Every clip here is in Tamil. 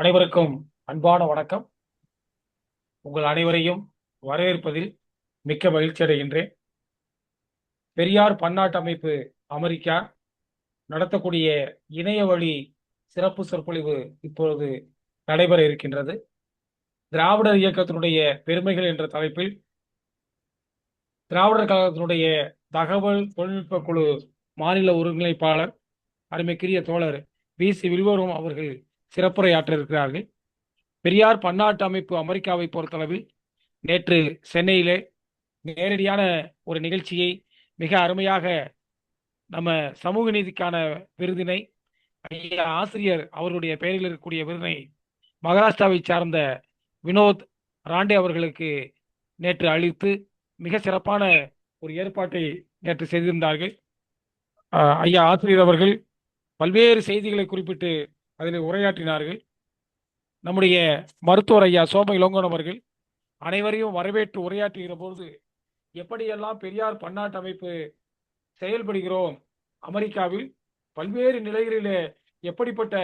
அனைவருக்கும் அன்பான வணக்கம். உங்கள் அனைவரையும் வரவேற்பதில் மிக்க மகிழ்ச்சி அடைகின்றேன். பெரியார் பன்னாட்டு அமைப்பு அமெரிக்கா நடத்தக்கூடிய இணைய வழி சிறப்பு சொற்பொழிவு இப்பொழுது நடைபெற இருக்கின்றது. திராவிடர் இயக்கத்தினுடைய பெருமைகள் என்ற தலைப்பில் திராவிடர் கழகத்தினுடைய தகவல் தொழில்நுட்ப குழு மாநில ஒருங்கிணைப்பாளர் அருமைக்குரிய தோழர் வி.சி. வில்வரும் அவர்கள் சிறப்புரையாற்ற இருக்கிறார்கள். பெரியார் பன்னாட்டு அமைப்பு அமெரிக்காவை பொறுத்தளவில் நேற்று சென்னையிலே நேரடியான ஒரு நிகழ்ச்சியை மிக அருமையாக நம்ம சமூக நீதிக்கான விருதினை ஐயா ஆசிரியர் அவர்களுடைய பெயரில் இருக்கக்கூடிய விருதினை மகாராஷ்டிராவை சார்ந்த வினோத் ராண்டே அவர்களுக்கு நேற்று அளித்து மிக சிறப்பான ஒரு ஏற்பாட்டை நேற்று செய்திருந்தார்கள். ஐயா ஆசிரியர் அவர்கள் பல்வேறு செய்திகளை குறிப்பிட்டு அதில் உரையாற்றினார்கள். நம்முடைய மருத்துவர் ஐயா சோம இளங்கோன் அவர்கள் அனைவரையும் வரவேற்று உரையாற்றுகிற போது எப்படியெல்லாம் பெரியார் பன்னாட்டு அமைப்பு செயல்படுகிறோம், அமெரிக்காவில் பல்வேறு நிலைகளிலே எப்படிப்பட்ட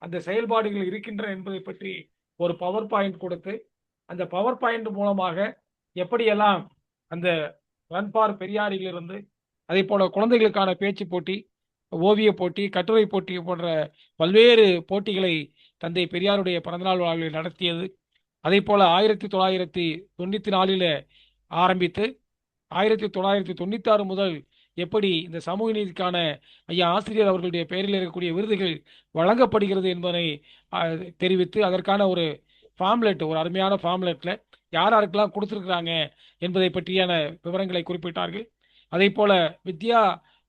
அந்த செயல்பாடுகள் இருக்கின்றன என்பதை பற்றி ஒரு பவர் பாயிண்ட் கொடுத்து அந்த பவர் பாயிண்ட் மூலமாக எப்படியெல்லாம் அந்த ரன் ஃபார் பெரியாரிலிருந்து அதே போல குழந்தைகளுக்கான பேச்சு போட்டி, ஓவிய போட்டி, கட்டுரை போட்டி போன்ற பல்வேறு போட்டிகளை தந்தை பெரியாருடைய பிறந்தநாள் விழாவில் நடத்தியது. அதே போல 1994 ஆரம்பித்து 1996 முதல் எப்படி இந்த சமூக நீதிக்கான ஐயா ஆசிரியர் அவர்களுடைய பெயரில் இருக்கக்கூடிய விருதுகள் வழங்கப்படுகிறது என்பதை தெரிவித்து அதற்கான ஒரு ஃபார்ம்லெட், ஒரு அருமையான ஃபார்ம்லெட்டில் யார் யாருக்கெல்லாம் கொடுத்துருக்குறாங்க என்பதை பற்றியான விவரங்களை குறிப்பிட்டார்கள். அதே போல வித்யா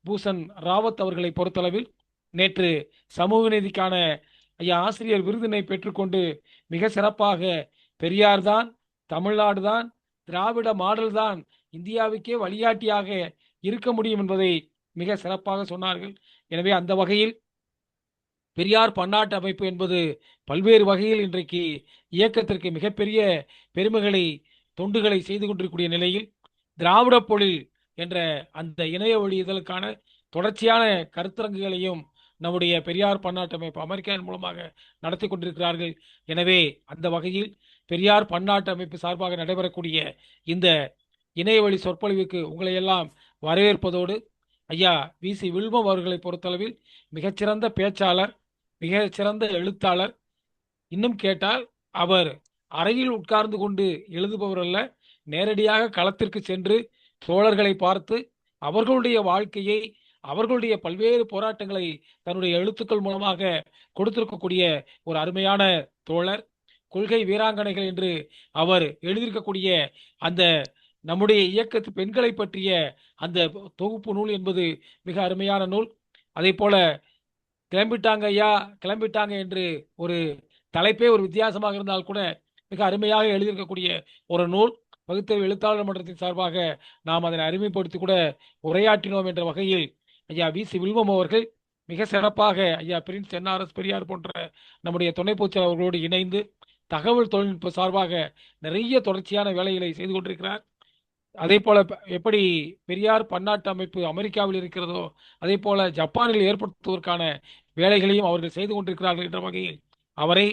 பூஷன் ராவத் அவர்களை பொறுத்தளவில் நேற்று சமூக நீதிக்கான ஐயா ஆசிரியர் விருதினை பெற்றுக்கொண்டு மிக சிறப்பாக பெரியார் தான், தமிழ்நாடு தான், திராவிட மாடல் தான் இந்தியாவுக்கே வழிகாட்டியாக இருக்க முடியும் என்பதை மிக சிறப்பாக சொன்னார்கள். எனவே அந்த வகையில் பெரியார் பன்னாட்டு அமைப்பு என்பது பல்வேறு வகையில் இன்றைக்கு இயக்கத்திற்கு மிகப்பெரிய பெருமைகளை, தொண்டுகளை செய்து கொண்டிருக்கக்கூடிய நிலையில் திராவிட பொழில் என்ற அந்த இணைய வழி இதழுக்கான தொடர்ச்சியான கருத்தரங்குகளையும் நம்முடைய பெரியார் பன்னாட்டு அமைப்பு அமெரிக்காவின் மூலமாக நடத்தி கொண்டிருக்கிறார்கள். எனவே அந்த வகையில் பெரியார் பன்னாட்டு அமைப்பு சார்பாக நடைபெறக்கூடிய இந்த இணையவழி சொற்பொழிவுக்கு உங்களை எல்லாம் வரவேற்பதோடு ஐயா வி.சி. வில்வம் அவர்களை பொறுத்தளவில் மிகச்சிறந்த பேச்சாளர், மிகச்சிறந்த எழுத்தாளர். இன்னும் கேட்டால் அவர் அறையில் உட்கார்ந்து கொண்டு எழுதுபவர் அல்ல, நேரடியாக களத்திற்கு சென்று தோழர்களை பார்த்து அவர்களுடைய வாழ்க்கையை, அவர்களுடைய பல்வேறு போராட்டங்களை தன்னுடைய எழுத்துக்கள் மூலமாக கொடுத்திருக்கக்கூடிய ஒரு அருமையான தோழர். கொள்கை வீராங்கனைகள் என்று அவர் எழுதியிருக்கக்கூடிய அந்த நம்முடைய இயக்கத்து பெண்களை பற்றிய அந்த தொகுப்பு நூல் என்பது மிக அருமையான நூல். அதே போல கிளம்பிட்டாங்க ஐயா, கிளம்பிட்டாங்க என்று ஒரு தலைப்பே ஒரு வித்தியாசமாக இருந்தால் கூட மிக அருமையாக எழுதியிருக்கக்கூடிய ஒரு நூல். பகுத்தறிவு எழுத்தாளர் மன்றத்தின் சார்பாக நாம் அதனை அறிமுகப்படுத்தி கூட உரையாற்றினோம் என்ற வகையில் ஐயா வி.சி. வில்வம் அவர்கள் மிக சிறப்பாக ஐயா பிரின்ஸ் என்.ஆர்.எஸ். பெரியார் போன்ற நம்முடைய துணை பொதுச்செயலாளர் அவர்களோடு இணைந்து தகவல் தொழில்நுட்ப சார்பாக நிறைய தொடர்ச்சியான வேலைகளை செய்து கொண்டிருக்கிறார். அதே போல எப்படி பெரியார் பன்னாட்டு அமைப்பு அமெரிக்காவில் இருக்கிறதோ அதே போல ஜப்பானில் ஏற்படுத்துவதற்கான வேலைகளையும் அவர்கள் செய்து கொண்டிருக்கிறார்கள் என்ற வகையில் அவரை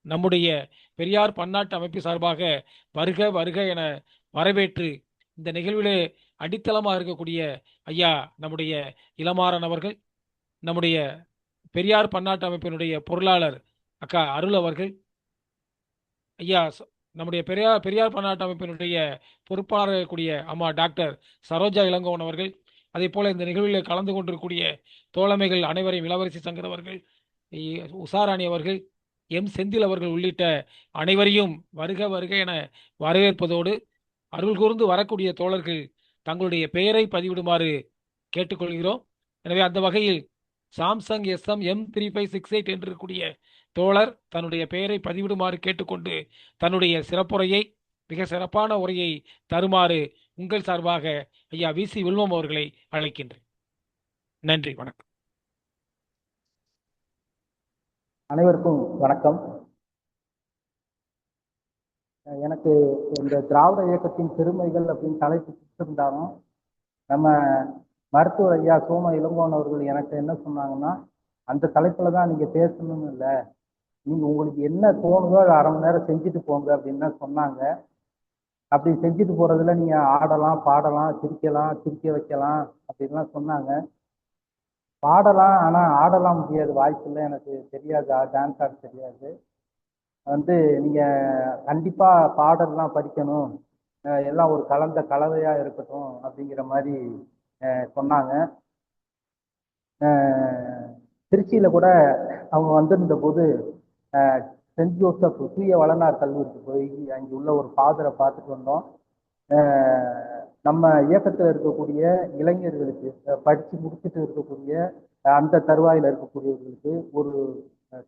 நம்முடைய பெரியார் பன்னாட்டு அமைப்பு சார்பாக வருக வருக என வரவேற்று இந்த நிகழ்விலே அடித்தளமாக இருக்கக்கூடிய ஐயா நம்முடைய இளமாறன் அவர்கள், நம்முடைய பெரியார் பன்னாட்டு அமைப்பினுடைய பொருளாளர் அக்கா அருள் அவர்கள், ஐயா நம்முடைய பெரியார் பன்னாட்டு அமைப்பினுடைய பொறுப்பாளர் இருக்கக்கூடிய அம்மா டாக்டர் சரோஜா இளங்கோவன் அவர்கள், அதே போல இந்த நிகழ்வில் கலந்து கொண்டிருக்கூடிய தோழமைகள் அனைவரையும் இளவரசி சங்கர் அவர்கள், உஷாராணி அவர்கள், எம் செந்தில் அவர்கள் உள்ளிட்ட அனைவரையும் வருக வருக என வரவேற்பதோடு அருள் கூர்ந்து வரக்கூடிய தோழர்கள் தங்களுடைய பெயரை பதிவிடுமாறு கேட்டுக்கொள்கிறோம். எனவே அந்த வகையில் சாம்சங் SM M3568 என்று இருக்கக்கூடிய தோழர் தன்னுடைய பெயரை பதிவிடுமாறு கேட்டுக்கொண்டு தன்னுடைய சிறப்புரையை, மிக சிறப்பான உரையை தருமாறு உங்கள் சார்பாக ஐயா வி.சி. வில்வம் அவர்களை அழைக்கின்றேன். நன்றி, வணக்கம். அனைவருக்கும் வணக்கம். எனக்கு இந்த திராவிட இயக்கத்தின் பெருமைகள் அப்படின்னு தலைப்பு கொடுத்திருந்தாலும் நம்ம மருத்துவர் ஐயா சோம இளங்கோவன் அவர்கள் எனக்கு என்ன சொன்னாங்கன்னா, அந்த தலைப்புல தான் நீங்க பேசணும்னு இல்லை, நீங்க உங்களுக்கு என்ன தோணுதோ அதை அரை மணி நேரம் செஞ்சுட்டு போங்க அப்படின்னு தான் சொன்னாங்க. அப்படி செஞ்சுட்டு போறதுல நீங்க ஆடலாம், பாடலாம், சிரிக்கலாம், சிரிக்க வைக்கலாம் அப்படின்லாம் சொன்னாங்க. பாடலாம், ஆனா ஆடலாம் முடியாது, வாய்ப்பில்லை, எனக்கு தெரியாது, டான்ஸ் ஆட தெரியாது. வந்து நீங்க கண்டிப்பா பாடல்லாம் படிக்கணும், எல்லாம் ஒரு கலந்த கலவையா இருக்கட்டும் அப்படிங்கிற மாதிரி சொன்னாங்க. திருச்சியில கூட அவங்க வந்திருந்த போது சென்ட் ஜோசப் தூய வளனார் கல்லூரிக்கு போய் அங்கே உள்ள ஒரு ஃபாதரை பார்த்துட்டு வந்தோம். நம்ம இயக்கத்தில் இருக்கக்கூடிய இளைஞர்களுக்கு, படித்து முடிச்சுட்டு இருக்கக்கூடிய அந்த தருவாயில் இருக்கக்கூடியவர்களுக்கு ஒரு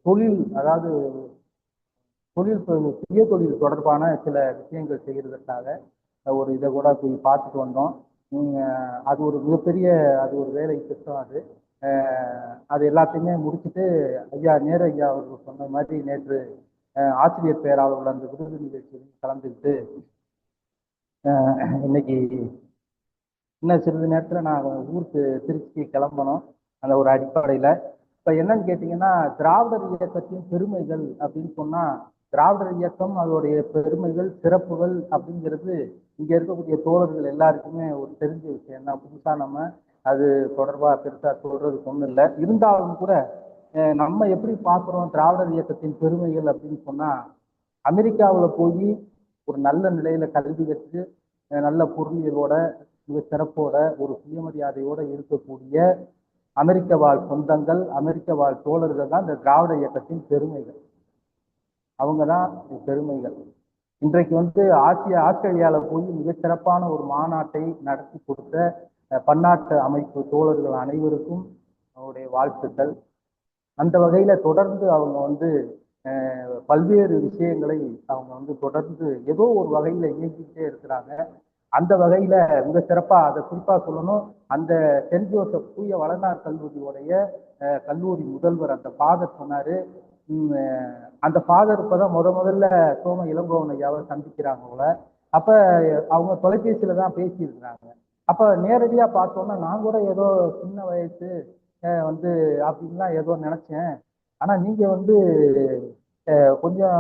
தொழில், அதாவது தொழில், சுய தொழில் தொடர்பான சில விஷயங்கள் செய்கிறதுக்காக ஒரு இதை கூட போய் பார்த்துட்டு வந்தோம். அது ஒரு மிகப்பெரிய, அது ஒரு வேலை திட்டம். அது எல்லாத்தையுமே முடிச்சுட்டு ஐயா நேரு ஐயா அவர்கள் சொன்ன மாதிரி நேற்று ஆசிரியர் பேராளர்கள் அந்த விருது நிகழ்ச்சியில் கலந்துக்கிட்டு இன்னைக்கு இன்னும் சிறிது நேரத்தில் நான் ஊருக்கு திருச்சி கிளம்பணும். அந்த ஒரு அடிப்படையில் இப்போ என்னன்னு கேட்டிங்கன்னா, திராவிடர் இயக்கத்தின் பெருமைகள் அப்படின்னு சொன்னால், திராவிடர் இயக்கம் அதோடைய பெருமைகள் சிறப்புகள் அப்படிங்கிறது இங்கே இருக்கக்கூடிய தோழர்கள் எல்லாருக்குமே ஒரு தெரிஞ்ச விஷயம் தான். புதுசாக நம்ம அது தொடர்பாக பெருசாக சொல்றதுக்கு ஒன்றும் இல்லை. இருந்தாலும் கூட நம்ம எப்படி பார்க்குறோம் திராவிடர் இயக்கத்தின் பெருமைகள் அப்படின்னு சொன்னால், அமெரிக்காவில் போய் ஒரு நல்ல நிலையில் கல்வி கற்று நல்ல பொருளியலோட மிக சிறப்போட ஒரு சுயமரியாதையோட இருக்கக்கூடிய அமெரிக்க வாழ் சொந்தங்கள், அமெரிக்க வாழ் தோழர்கள் தான் இந்த திராவிட இயக்கத்தின் பெருமைகள். அவங்க தான் பெருமைகள். இன்றைக்கு வந்து ஆஸ்திரேலியாவில் போய் மிகச்சிறப்பான ஒரு மாநாட்டை நடத்தி கொடுத்த பன்னாட்டு அமைப்பு தோழர்கள் அனைவருக்கும் அவருடைய வாழ்த்துக்கள். அந்த வகையில தொடர்ந்து அவங்க வந்து பல்வேறு விஷயங்களை அவங்க வந்து தொடர்ந்து ஏதோ ஒரு வகையில இயங்கிக்கிட்டே இருக்கிறாங்க. அந்த வகையில மிக சிறப்பா அதை குறிப்பா சொல்லணும், அந்த சென்ட் ஜோசப் தூய வளனார் கல்லூரியோடைய கல்லூரி முதல்வர் அந்த ஃபாதர் சொன்னாரு, அந்த ஃபாதர் இப்பதான் முதல்ல சோம இளங்கோவன் ஐயாவை சந்திக்கிறாங்க போல. அப்ப அவங்க தொலைபேசியில தான் பேசியிருக்கிறாங்க. அப்ப நேரடியா பார்த்தோன்னா நான் கூட ஏதோ சின்ன வயசு வந்து அப்படின்லாம் ஏதோ நினைச்சேன். ஆனா நீங்க வந்து கொஞ்சம்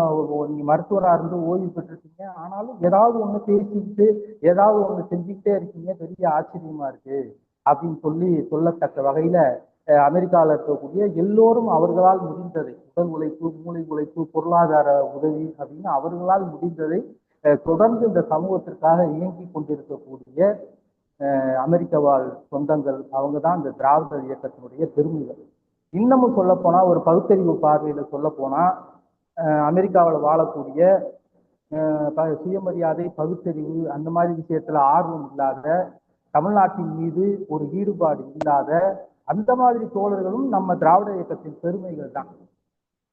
நீங்க மருத்துவராக இருந்து ஓய்வு பெற்றிருக்கீங்க, ஆனாலும் ஏதாவது ஒண்ணு பேசிக்கிட்டு ஏதாவது ஒண்ணு செஞ்சுக்கிட்டே இருக்கீங்க, பெரிய ஆச்சரியமா இருக்கு அப்படின்னு சொல்லத்தக்க வகையில அமெரிக்காவில் இருக்கக்கூடிய எல்லோரும் அவர்களால் முடிந்ததை, உடல் உழைப்பு, மூளை உழைப்பு, பொருளாதார உதவி அப்படின்னு அவர்களால் முடிந்ததை தொடர்ந்து இந்த சமூகத்திற்காக இயங்கி கொண்டிருக்கக்கூடிய அமெரிக்க வாழ் சொந்தங்கள், அவங்க தான் இந்த திராவிடர் இயக்கத்தினுடைய பெருமைகள். இன்னமும் சொல்ல போனா, ஒரு பகுத்தறிவு பார்வையில சொல்ல போனா, அமெரிக்காவில் வாழக்கூடிய சுயமரியாதை, பகுத்தறிவு அந்த மாதிரி விஷயத்துல ஆர்வம் இல்லாத, தமிழ்நாட்டின் மீது ஒரு ஈடுபாடு இல்லாத அந்த மாதிரி தோழர்களும் நம்ம திராவிட இயக்கத்தின் பெருமைகள் தான்.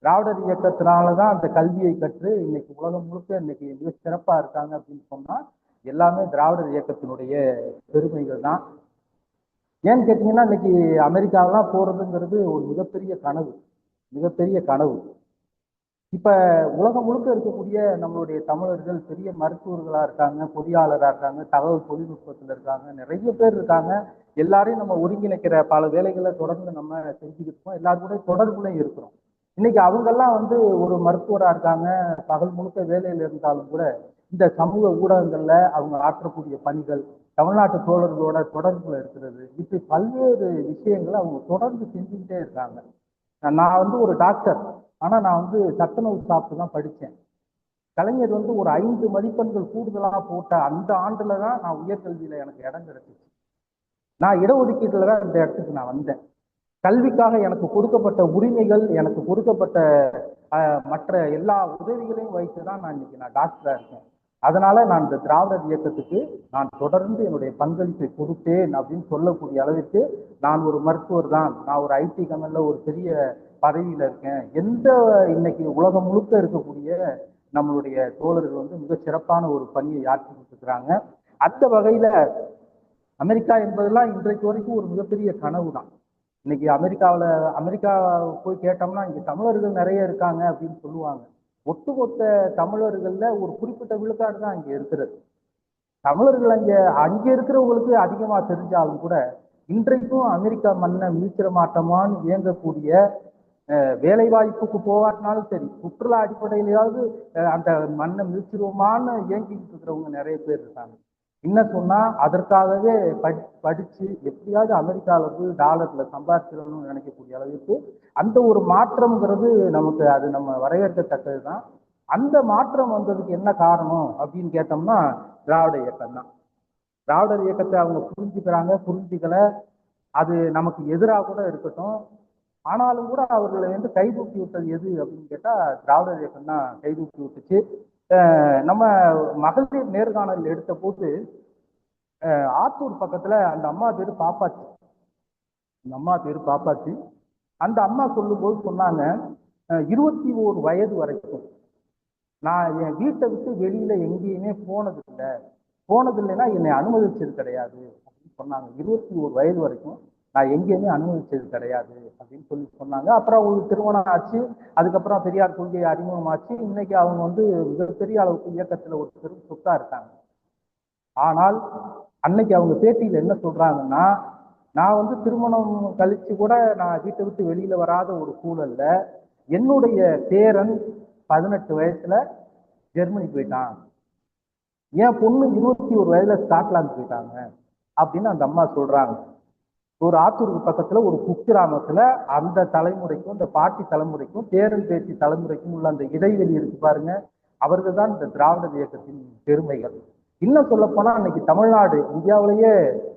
திராவிடர் இயக்கத்தினாலதான் அந்த கல்வியை கற்று இன்னைக்கு உலகம் முழுக்க இன்னைக்கு மிக சிறப்பா இருக்காங்க அப்படின்னு சொன்னா எல்லாமே திராவிடர் இயக்கத்தினுடைய பெருமைகள் தான். ஏன்னு கேட்டீங்கன்னா, இன்னைக்கு அமெரிக்காவெல்லாம் போறதுங்கிறது ஒரு மிகப்பெரிய கனவு, மிகப்பெரிய கனவு. இப்ப உலகம் முழுக்க இருக்கக்கூடிய நம்மளுடைய தமிழர்கள் பெரிய மருத்துவர்களா இருக்காங்க, பொறியாளராக இருக்காங்க, தகவல் தொழில்நுட்பத்தில் இருக்காங்க, நிறைய பேர் இருக்காங்க. எல்லாரையும் நம்ம ஒருங்கிணைக்கிற பல வேலைகளை தொடர்ந்து நம்ம செஞ்சுக்கிட்டு இருக்கோம், எல்லாரும் கூட தொடர்புலையும் இருக்கிறோம். இன்னைக்கு அவங்கெல்லாம் வந்து ஒரு மருத்துவரா இருக்காங்க, பகல் முழுக்க வேலையில இருந்தாலும் கூட இந்த சமூக ஊடகங்கள்ல அவங்க ஆற்றக்கூடிய பணிகள், தமிழ்நாட்டு தோழர்களோட தொடர்புல இருக்கிறது, இப்படி பல்வேறு விஷயங்களை அவங்க தொடர்ந்து செஞ்சுக்கிட்டே இருக்காங்க. நான் வந்து ஒரு டாக்டர், ஆனா நான் வந்து சத்துணவு சாப்பிட்டு தான் படித்தேன். கலைஞர் வந்து ஒரு 5 மதிப்பெண்கள் கூடுதலாக போட்ட அந்த ஆண்டுல தான் நான் உயர்கல்வியில எனக்கு இடம் கிடைச்சிச்சு. நான் இடஒதுக்கீட்டுல தான் இந்த இடத்துக்கு நான் வந்தேன். கல்விக்காக எனக்கு கொடுக்கப்பட்ட உரிமைகள், எனக்கு கொடுக்கப்பட்ட மற்ற எல்லா உதவிகளையும் வைத்து தான் நான் இன்னைக்கு டாக்டரா இருக்கேன். அதனால நான் இந்த திராவிடர் இயக்கத்துக்கு நான் தொடர்ந்து என்னுடைய பங்களிப்பை கொடுத்தேன் அப்படின்னு சொல்லக்கூடிய அளவிற்கு நான் ஒரு மருத்துவர் தான், நான் ஒரு ஐடி கம்பெனில ஒரு பெரிய பதவியில இருக்கேன். எந்த இன்னைக்கு உலகம் முழுக்க இருக்கக்கூடிய நம்மளுடைய தோழர்கள் வந்து மிக சிறப்பான ஒரு பணியை ஆற்றிக்கிட்டு இருக்கிறாங்க. அந்த வகையில அமெரிக்கா என்பதெல்லாம் இன்றைக்கு வரைக்கும் ஒரு மிகப்பெரிய கனவு தான். இன்னைக்கு அமெரிக்கா போய் கேட்டோம்னா இங்க தமிழர்கள் நிறைய இருக்காங்க அப்படின்னு சொல்லுவாங்க. ஒட்டுமொத்த தமிழர்கள்ல ஒரு குறிப்பிட்ட விழுக்காடு தான் அங்க இருக்கிறது. தமிழர்கள் அங்க இருக்கிறவங்களுக்கு அதிகமா தெரிஞ்சாலும் கூட இன்றைக்கும் அமெரிக்கா மண்ணை மீச்சிட மாட்டோமான்னு இயங்கக்கூடிய வேலை வாய்ப்புக்கு போவாட்டினாலும் சரி, சுற்றுலா அடிப்படையிலாவது அந்த மண்ணை மிதிச்சிருவோமான்னு ஏங்கிக்கிட்டு இருக்கிறவங்க நிறைய பேர் இருக்காங்க. என்ன சொன்னா அதற்காகவே படிச்சு எப்படியாவது அமெரிக்காவில் போய் டாலர்ல சம்பாதிச்சிடணும்னு நினைக்கக்கூடிய அளவுக்கு அந்த ஒரு மாற்றம்ங்கிறது நமக்கு அது நம்ம வரவேற்கத்தக்கது தான். அந்த மாற்றம் வந்ததுக்கு என்ன காரணம் அப்படின்னு கேட்டோம்னா திராவிட இயக்கம் தான். திராவிடர் இயக்கத்தை அவங்க புரிஞ்சுக்கிறாங்க, புரிஞ்சுக்கல, அது நமக்கு எதிராக கூட இருக்கட்டும். ஆனாலும் கூட அவர்களை வந்து கைதூக்கி விட்டது எது அப்படின்னு கேட்டா திராவிடர் இயக்கம் தான் கைதூக்கி விட்டுச்சு. நம்ம மகளிர் நேர்காணல் எடுத்த போது ஆத்தூர் பக்கத்துல அந்த அம்மா பேரு பாப்பாச்சி, அந்த அம்மா பேரு பாப்பாச்சி. அந்த அம்மா சொல்லும்போது சொன்னாங்க, 21 வயது வரைக்கும் நான் என் வீட்டை விட்டு வெளியில எங்கேயுமே போனதில்லைன்னா என்னை அனுமதிச்சது கிடையாது அப்படின்னு சொன்னாங்க. 21 வயது வரைக்கும் நான் எங்கேயுமே அனுமதிச்சது கிடையாது அப்படின்னு சொல்லி சொன்னாங்க. அப்புறம் அவங்களுக்கு திருமணம் ஆச்சு, அதுக்கப்புறம் பெரியார் கொள்கை அறிமுகமாச்சு. இன்னைக்கு அவங்க வந்து மிகப்பெரிய அளவுக்கு இயக்கத்துல ஒரு பெரும் சொத்தா இருக்காங்க. ஆனால் அன்னைக்கு அவங்க பேட்டியில என்ன சொல்றாங்கன்னா, நான் வந்து திருமணம் கழிச்சு கூட நான் வீட்டை விட்டு வெளியில வராத ஒரு சூழல்ல என்னுடைய பேரன் 18 வயசுல ஜெர்மனி போயிட்டான், என் பொண்ணு 21 வயதுல ஸ்காட்லாந்து போயிட்டாங்க அப்படின்னு அந்த அம்மா சொல்றாங்க. ஒரு ஆத்தூருக்கு பக்கத்துல ஒரு குக்கிராமத்துல அந்த தலைமுறைக்கும் இந்த பாட்டி தலைமுறைக்கும் பேரன் பேட்டி தலைமுறைக்கும் உள்ள அந்த இடைவெளி இருக்கு பாருங்க, அவர்கள் தான் இந்த திராவிட இயக்கத்தின் பெருமைகள். இன்னும் சொல்ல போனா இன்னைக்கு தமிழ்நாடு இந்தியாவிலேயே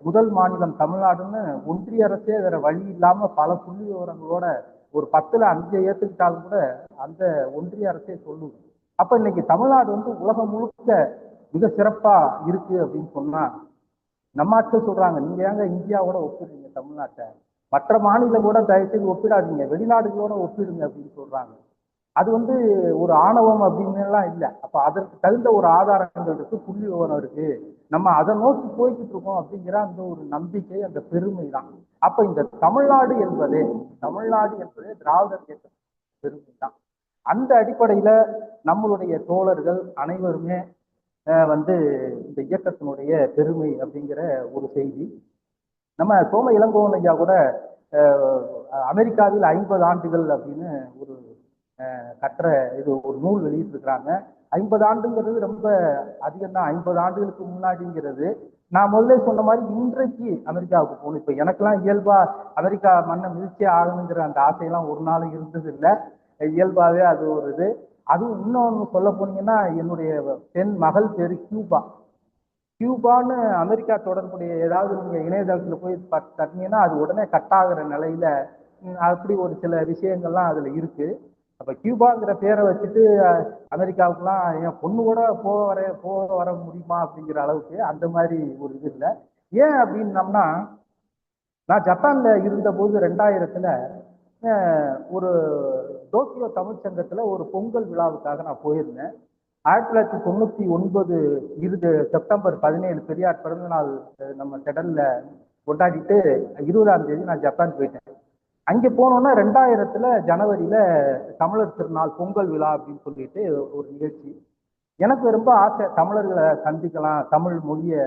முதல் மாநிலம் தமிழ்நாடுன்னு ஒன்றிய அரசே வேற வழி இல்லாம பல புள்ளி விவரங்களோட ஒரு 10ல் 5 ஏத்துக்கிட்டாலும் கூட அந்த ஒன்றிய அரசே சொல்லுது. அப்ப இன்னைக்கு தமிழ்நாடு வந்து உலகம் முழுக்க மிக சிறப்பா இருக்கு அப்படின்னு சொன்னா நம்ம ஆட்கள் சொல்றாங்க, நீங்க ஏங்க இந்தியாவோட ஒப்பிடுறீங்க தமிழ்நாட்டை, மற்ற மாநிலம் கூட தயவுசெய்து ஒப்பிடாதீங்க, வெளிநாடுகளோட ஒப்பிடுங்க அப்படின்னு சொல்றாங்க. அது வந்து ஒரு ஆணவம் அப்படின்னு எல்லாம் இல்லை. அப்ப அதற்கு தகுந்த ஒரு ஆதாரங்கள் இருக்கு, புள்ளி விவரம் இருக்கு, நம்ம அதை நோக்கி போய்கிட்டு இருக்கோம் அப்படிங்கிற அந்த ஒரு நம்பிக்கை, அந்த பெருமை தான். அப்ப இந்த தமிழ்நாடு என்பதே திராவிடர் இயக்க பெருமை தான். அந்த அடிப்படையில நம்மளுடைய தோழர்கள் அனைவருமே வந்து இந்த இயக்கத்தினுடைய பெருமை அப்படிங்கிற ஒரு செய்தி. நம்ம சோம இளங்கோவன் ஐயா கூட அமெரிக்காவில் 50 ஆண்டுகள் அப்படின்னு ஒரு கட்டுற இது ஒரு நூல் வெளியிட்டிருக்கிறாங்க. 50 ஆண்டுங்கிறது ரொம்ப அதிகம் தான். 50 ஆண்டுகளுக்கு முன்னாடிங்கிறது நான் முதல்ல சொன்ன மாதிரி இன்றைக்கு அமெரிக்காவுக்கு போகணும். இப்போ எனக்கெல்லாம் இயல்பா அமெரிக்கா மண்ணை மிதிச்சே ஆகணுங்கிற அந்த ஆசையெல்லாம் ஒரு நாள் இருந்தது இல்லை. இயல்பாகவே அது ஒரு இது. அதுவும் இன்னொன்று சொல்ல போனீங்கன்னா என்னுடைய பெண் மகள் பேரு கியூபான்னு அமெரிக்கா தொடர்புடைய ஏதாவது நீங்க இணையதளத்துல போய் தட்டினீங்கன்னா அது உடனே கட்டாகிற நிலையில அப்படி ஒரு சில விஷயங்கள்லாம் அதுல இருக்கு. அப்ப கியூபாங்கிற பேரை வச்சுட்டு அமெரிக்காவுக்குலாம் என் பொண்ணு கூட போக வர முடியுமா அப்படிங்கிற அளவுக்கு அந்த மாதிரி ஒரு இது இல்லை. ஏன் அப்படின்னம்னா, நான் ஜப்பான்ல இருந்த போது 2000ல் ஒரு டோக்கியோ தமிழ்ச்சங்கத்துல ஒரு பொங்கல் விழாவுக்காக நான் போயிருந்தேன். 1999 செப்டம்பர் 17 பெரியார் பிறந்த நாள் நம்ம திடல்ல கொண்டாடிட்டு 20ஆம் தேதி நான் ஜப்பான் போயிட்டேன். அங்கே போனோன்னா 2000ல் ஜனவரியில தமிழர் திருநாள் பொங்கல் விழா அப்படின்னு சொல்லிட்டு ஒரு நிகழ்ச்சி. எனக்கு ரொம்ப ஆசை, தமிழர்களை சந்திக்கலாம், தமிழ் மொழியை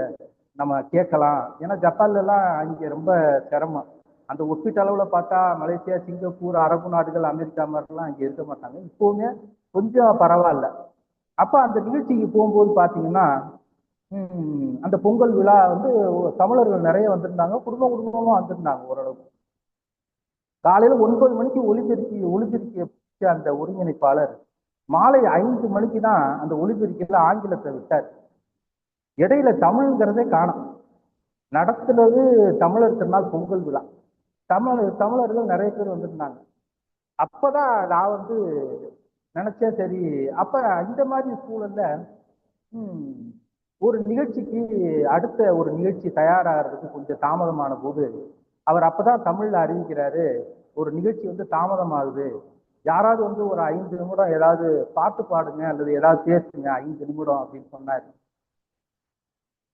நம்ம கேட்கலாம். ஏன்னா ஜப்பான்லாம் அங்கே ரொம்ப சிரமம். அந்த ஒப்பீட்டளவில் பார்த்தா மலேசியா, சிங்கப்பூர், அரபு நாடுகள், அமெரிக்கா மாதிரிலாம் அங்கே இருக்க மாட்டாங்க. இப்போவுமே கொஞ்சம் பரவாயில்ல. அப்போ அந்த நிகழ்ச்சிக்கு போகும்போது பார்த்தீங்கன்னா அந்த பொங்கல் விழா வந்து தமிழர்கள் நிறைய வந்திருந்தாங்க, குடும்பமும் வந்திருந்தாங்க. ஓரளவுக்கு காலையில 9 மணிக்கு ஒளிபெருக்கி அந்த ஒருங்கிணைப்பாளர் மாலை 5 மணிக்கு தான் அந்த ஒளிபெருக்கில ஆங்கிலத்தை விட்டார். இடையில தமிழ்ங்கிறதே காணும். நடத்துனது தமிழர் திருநாள் பொங்கல் விழா. தமிழர்கள் நிறைய பேர் வந்திருந்தாங்க. அப்பதான் நான் வந்து நினைச்சேன், சரி அப்ப இந்த மாதிரி சூழல்ல ஒரு நிகழ்ச்சிக்கு அடுத்த ஒரு நிகழ்ச்சி தயாராகிறதுக்கு கொஞ்சம் தாமதமான போது அவர் அப்பதான் தமிழ்ல அறிவிக்கிறாரு, ஒரு நிகழ்ச்சி வந்து தாமதமாகுது, யாராவது வந்து ஒரு 5 நிமிடம் ஏதாவது பாட்டு பாடுங்க அல்லது ஏதாவது பேசுங்க 5 நிமிடம் அப்படின்னு சொன்னாரு.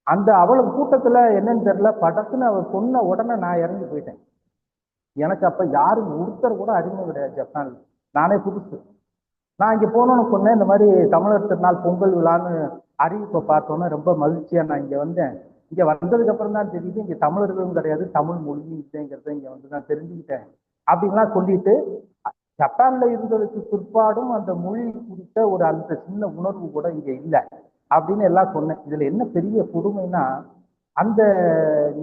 அந்த அவ்வளவு கூட்டத்துல என்னன்னு தெரியல, படத்துன்னு அவர் சொன்ன உடனே நான் இறங்கி போயிட்டேன். எனக்கு அப்ப யாரும் ஒருத்தர் கூட அறிமுகம் கிடையாது ஜப்பான்ல, நானே புதுசு. நான் இங்க போனோன்னு சொன்னேன், இந்த மாதிரி தமிழர் திருநாள் பொங்கல் விழான்னு அறிவிப்பை பார்த்தோன்னே ரொம்ப மகிழ்ச்சியா நான் இங்க வந்தேன். இங்க வந்ததுக்கு அப்புறம் தான் தெரியுது இங்க தமிழர்களும் கிடையாது, தமிழ் மொழியும் இல்லைங்கிறத இங்க வந்து நான் தெரிஞ்சுக்கிட்டேன் அப்படின்லாம் சொல்லிட்டு ஜப்பான்ல இருந்ததுக்கு பிற்பாடும் அந்த மொழி குறித்த ஒரு அந்த சின்ன உணர்வு கூட இங்க இல்லை அப்படின்னு எல்லாம் சொன்னேன். இதுல என்ன பெரிய கொடுமைன்னா, அந்த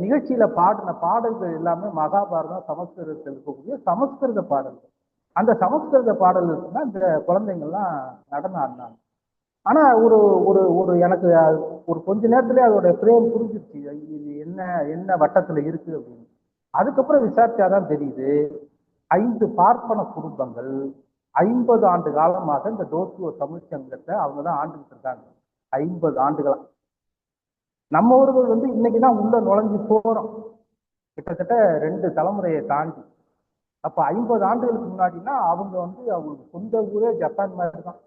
நிகழ்ச்சியில பாடின பாடல்கள் எல்லாமே மகாபாரதம் சமஸ்கிருதத்தில் இருக்கக்கூடிய சமஸ்கிருத பாடல்கள். அந்த சமஸ்கிருத பாடல்களுக்கு தான் இந்த குழந்தைங்கள்லாம் நடனம் ஆடினாங்க. ஆனா ஒரு ஒரு ஒரு எனக்கு ஒரு கொஞ்ச நேரத்திலே அதோட பிரேம் புரிஞ்சிருச்சு, இது என்ன என்ன வட்டத்துல இருக்கு அப்படின்னு. அதுக்கப்புறம் விசாரிச்சாதான் தெரியுது, 5 பார்ப்பன குடும்பங்கள் 50 ஆண்டு காலமாக இந்த தோக்கியோ தமிழ்ச்சங்கத்தை அவங்க தான் ஆண்டுகிட்டு இருக்காங்க. 50 ஆண்டுகளா. நம்ம ஊர்கள் வந்து இன்னைக்குதான் உள்ள நுழைஞ்சு போறோம், கிட்டத்தட்ட 2 தலைமுறையை தாண்டி. அப்ப 50 ஆண்டுகளுக்கு முன்னாடினா அவங்க வந்து அவங்களுக்கு சொந்த ஊரே ஜப்பான் மாதிரி தான்,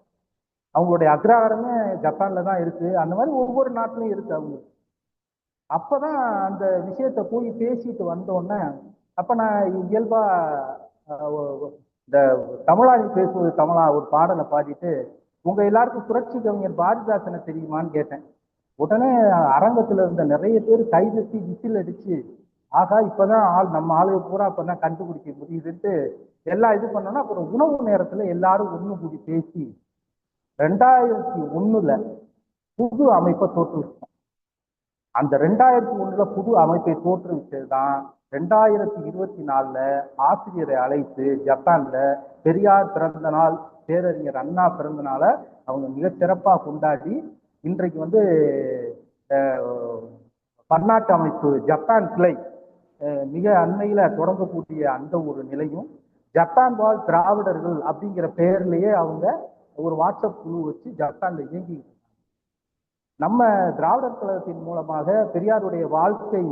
அவங்களுடைய அக்ரஹாரமே ஜப்பான்ல தான் இருக்கு. அந்த மாதிரி ஒவ்வொரு நாட்டிலையும் இருக்கு அவங்களுக்கு. அப்பதான் அந்த விஷயத்த போய் பேசிட்டு வந்தோடனே, அப்ப நான் இயல்பா இந்த தமிழாணி பேசுவது தமிழா ஒரு பாடலை பாடிட்டு, உங்க எல்லாருக்கும் புரட்சி கவிஞர் பாரதிதாசனை தெரியுமான்னு கேட்டேன். உடனே அரங்கத்துல இருந்த நிறைய பேர் கைதட்டி விசில் அடிச்சு, ஆகா இப்பதான் நம்ம ஆளுக பூரா அப்பதான் கண்டுபிடிக்க முடியுதுன்ட்டு எல்லாம் இது பண்ணோம்னா, அப்புறம் உணவு நேரத்துல எல்லாரும் ஒண்ணு கூடி பேசி 2001ல புது அமைப்பை தோற்றுவிச்சோம். அந்த 2001ல புது அமைப்பை தோற்றுவிச்சது தான் 2024ல ஆசிரியரை அழைத்து ஜப்பான்ல பெரியார் பிறந்த நாள், பேரறிஞர் அண்ணா பிறந்த நாளை அவங்க மிகச்சிறப்பா கொண்டாடி இன்றைக்கு வந்து பன்னாட்டு அமைப்பு ஜப்பான் கிளை மிக அண்மையில தொடங்கக்கூடிய அந்த ஒரு நிலையும், ஜப்பான் வாழ் திராவிடர்கள் அப்படிங்கிற பெயர்லயே அவங்க ஒரு வாட்ஸ்அப் குழு வச்சு ஜப்பான்ல இயங்கி. நம்ம திராவிடர் கழகத்தின் மூலமாக பெரியாருடைய வாழ்க்கை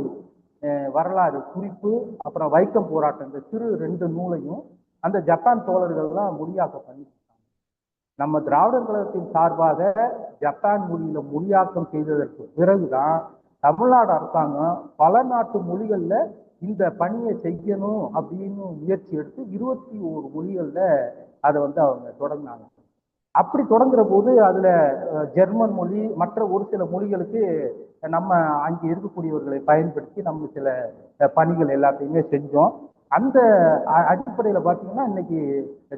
வரலாறு குறிப்பு, அப்புறம் வைக்கம் போராட்டம், இந்த சிறு 2 நூலையும் அந்த ஜப்பான் தோழர்கள்லாம் மொழியாக்கம் பண்ணி. நம்ம திராவிடர் கழகத்தின் சார்பாக ஜப்பான் மொழியில மொழியாக்கம் செய்ததற்கு பிறகுதான் தமிழ்நாடு அரசாங்கம் பல நாட்டு மொழிகள்ல இந்த பணியை செய்யணும் அப்படின்னு முயற்சி எடுத்து 21 மொழிகள்ல அதை வந்து அவங்க தொடங்கினாங்க. அப்படி தொடங்குற போது அதுல ஜெர்மன் மொழி மற்ற ஒரு சில மொழிகளுக்கு நம்ம அங்கே இருக்கக்கூடியவர்களை பயன்படுத்தி நம்ம சில பணிகள் எல்லாத்தையுமே செஞ்சோம். அந்த அடிப்படையில பாத்தீங்கன்னா இன்னைக்கு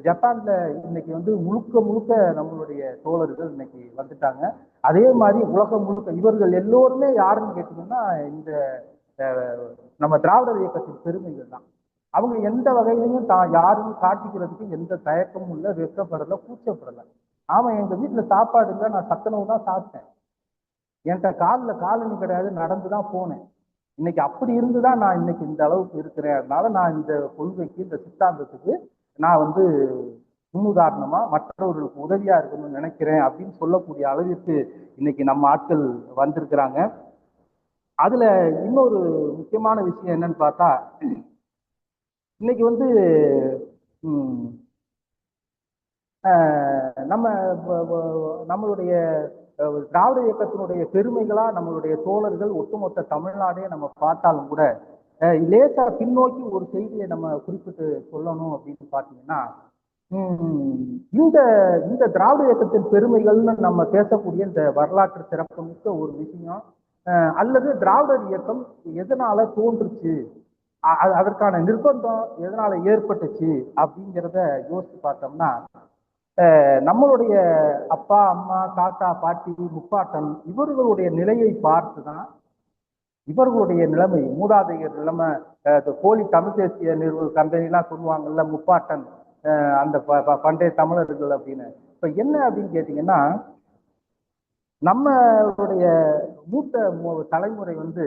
ஜப்பான்ல இன்னைக்கு வந்து முழுக்க முழுக்க நம்மளுடைய தோழர்கள் இன்னைக்கு வந்துட்டாங்க. அதே மாதிரி உலகம் முழுக்க இவர்கள் எல்லோருமே யாருன்னு கேட்டீங்கன்னா இந்த நம்ம திராவிடர் இயக்கத்தின் பெருமைகள் தான். அவங்க எந்த வகையிலையும் யாரும் காட்டிக்கிறதுக்கு எந்த தயக்கமும் இல்லை, வெட்கப்படலை, கூச்சப்படலை. ஆமா, எங்க வீட்டுல சாப்பாடு இல்லை, நான் சத்துணவு தான் சாப்பிட்டேன், என்கிட்ட காலனி கிடையாது, நடந்துதான் போனேன். இன்னைக்கு அப்படி இருந்துதான் நான் இன்னைக்கு இந்த அளவுக்கு இருக்கிறேன். அதனால நான் இந்த கொள்கைக்கு, இந்த சித்தாந்தத்துக்கு நான் வந்து முன்னுதாரணமா மற்றவர்களுக்கு உதவியா இருக்கணும்னு நினைக்கிறேன் அப்படின்னு சொல்லக்கூடிய அளவிற்கு இன்னைக்கு நம்ம ஆட்கள் வந்திருக்கிறாங்க. அதுல இன்னொரு முக்கியமான விஷயம் என்னன்னு பார்த்தா, இன்னைக்கு வந்து நம்மளுடைய திராவிட இயக்கத்தினுடைய பெருமைகளா நம்மளுடைய தோழர்கள் ஒட்டுமொத்த தமிழ்நாடே நம்ம பார்த்தாலும் கூட லேசா பின்னோக்கி ஒரு செய்தியை நம்ம குறிப்பிட்டு சொல்லணும் அப்படின்னு பார்த்தீங்கன்னா, இந்த இந்த திராவிட இயக்கத்தின் பெருமைகள்னு நம்ம பேசக்கூடிய இந்த வரலாற்று சிறப்புமிக்க ஒரு விஷயம், அல்லது திராவிடர் இயக்கம் எதனால தோன்றுச்சு, அதற்கான நிர்பந்தம் எதனால ஏற்பட்டுச்சு அப்படிங்கிறத யோசிச்சு பார்த்தோம்னா, நம்மளுடைய அப்பா அம்மா தாத்தா பாட்டி முப்பாட்டன் இவர்களுடைய நிலையை பார்த்துதான் இவர்களுடைய நிலைமை, மூதாதையர் நிலைமை, போலி தமிழ் தேசிய நிறுவன கம்பெனிலாம் சொல்லுவாங்கல்ல முப்பாட்டன் அந்த பண்டைய தமிழர்கள் அப்படின்னு. இப்ப என்ன அப்படின்னு கேட்டீங்கன்னா, நம்மளுடைய மூத்த தலைமுறை வந்து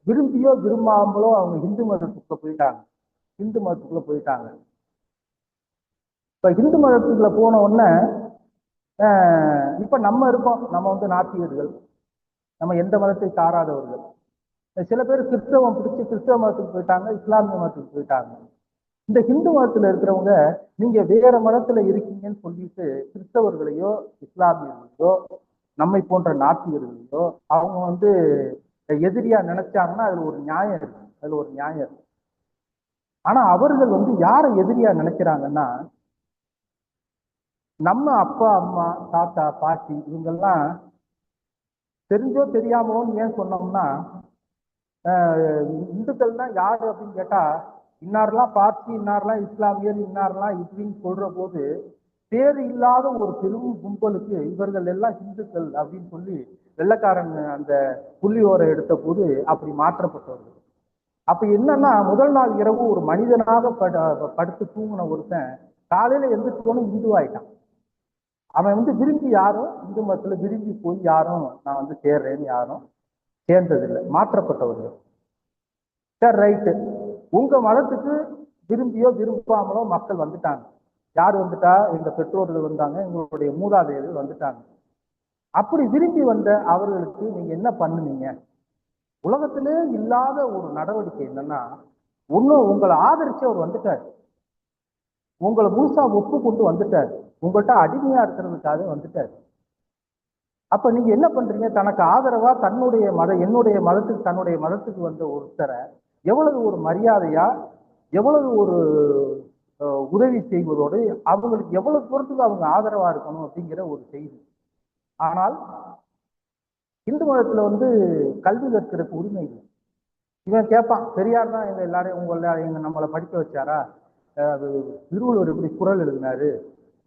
விரும்பியோ விரும்பாமலோ அவங்க இந்து மதத்துக்குள்ள போயிட்டாங்க. இப்ப இந்து மதத்துக்குள்ள போன உடனே இப்ப நம்ம இருக்கோம், நம்ம வந்து நாத்திகர்கள், நம்ம எந்த மதத்தை சாராதவர்கள். சில பேர் கிறிஸ்தவம் பிடிச்சி கிறிஸ்தவ மதத்துக்கு போயிட்டாங்க, இஸ்லாமிய மதத்துக்கு போயிட்டாங்க. இந்த ஹிந்து மதத்துல இருக்கிறவங்க நீங்க வேற மதத்துல இருக்கீங்கன்னு சொல்லிட்டு கிறிஸ்தவர்களையோ இஸ்லாமியர்களையோ நம்மை போன்ற நாத்திகர்களையோ அவங்க வந்து எதிரியா நினைச்சாங்கன்னா அதுல ஒரு நியாயம் இருக்கு. ஆனா அவர்கள் வந்து யாரை எதிரியா நினைக்கிறாங்கன்னா, நம்ம அப்பா அம்மா தாத்தா பாட்டி இவங்கெல்லாம் தெரிஞ்சோ தெரியாமோன்னு ஏன் சொன்னோம்னா, இந்துக்கள்னா யாரு அப்படின்னு கேட்டா இன்னாரெல்லாம் பார்சி, இன்னாரெல்லாம் இஸ்லாமியர், இன்னாரெல்லாம் இப்படின்னு சொல்ற போது தேர் இல்லாத ஒரு பெரும் கும்பலுக்கு இவர்கள் எல்லாம் இந்துக்கள் அப்படின்னு சொல்லி வெள்ளைக்காரன் அந்த புள்ளியோரை எடுத்த போது அப்படி மாற்றப்பட்டவர்கள். அப்ப என்னன்னா, முதல் நாள் இரவு ஒரு மனிதனாக படுத்து தூங்கின ஒருத்தன் காலையில எந்திரிச்சோன்னு இந்து ஆயிட்டான். அவன் விரும்பி யாரும் இந்து மதத்துல விரும்பி போய் யாரும் நான் சேர்றேன்னு யாரும் சேர்ந்ததில்லை, மாற்றப்பட்டவர்கள். சரி, ரைட்டு, உங்க மதத்துக்கு விரும்பியோ விரும்பாமலோ மக்கள் வந்துட்டாங்க. யார் வந்துட்டா? எங்க பெற்றோர்கள் வந்தாங்க, எங்களுடைய மூதாதையர்கள் வந்துட்டாங்க. அப்படி விரும்பி வந்த அவர்களுக்கு நீங்க என்ன பண்ணுனீங்க? உலகத்திலே இல்லாத ஒரு நடவடிக்கை என்னன்னா, ஒண்ணு உங்களை ஆதரிச்சு அவர் வந்துட்டார், உங்களை முழுசா ஒப்பு கொண்டு வந்துட்டார், உங்கள்கிட்ட அடிமையா இருக்கிறதுக்காக வந்துட்டார். அப்ப நீங்க என்ன பண்றீங்க? தனக்கு ஆதரவா என்னுடைய மதத்துக்கு தன்னுடைய மதத்துக்கு வந்த ஒருத்தரை எவ்வளவு ஒரு மரியாதையா, எவ்வளவு ஒரு உதவி செய்வதோடு அவங்களுக்கு எவ்வளவு தூரத்துக்கு அவங்க ஆதரவா இருக்கணும் அப்படிங்கிற ஒரு செய்தி. ஆனால் இந்து மதத்துல கல்வி கற்கிறதுக்கு உரிமை இல்லை. இவன் கேட்பான், பெரியார் தான் எங்க எல்லாரையும் நம்மளை படிக்க வச்சாரா? அது திருவள்ளுவர் எப்படி குறள் எழுதினாரு,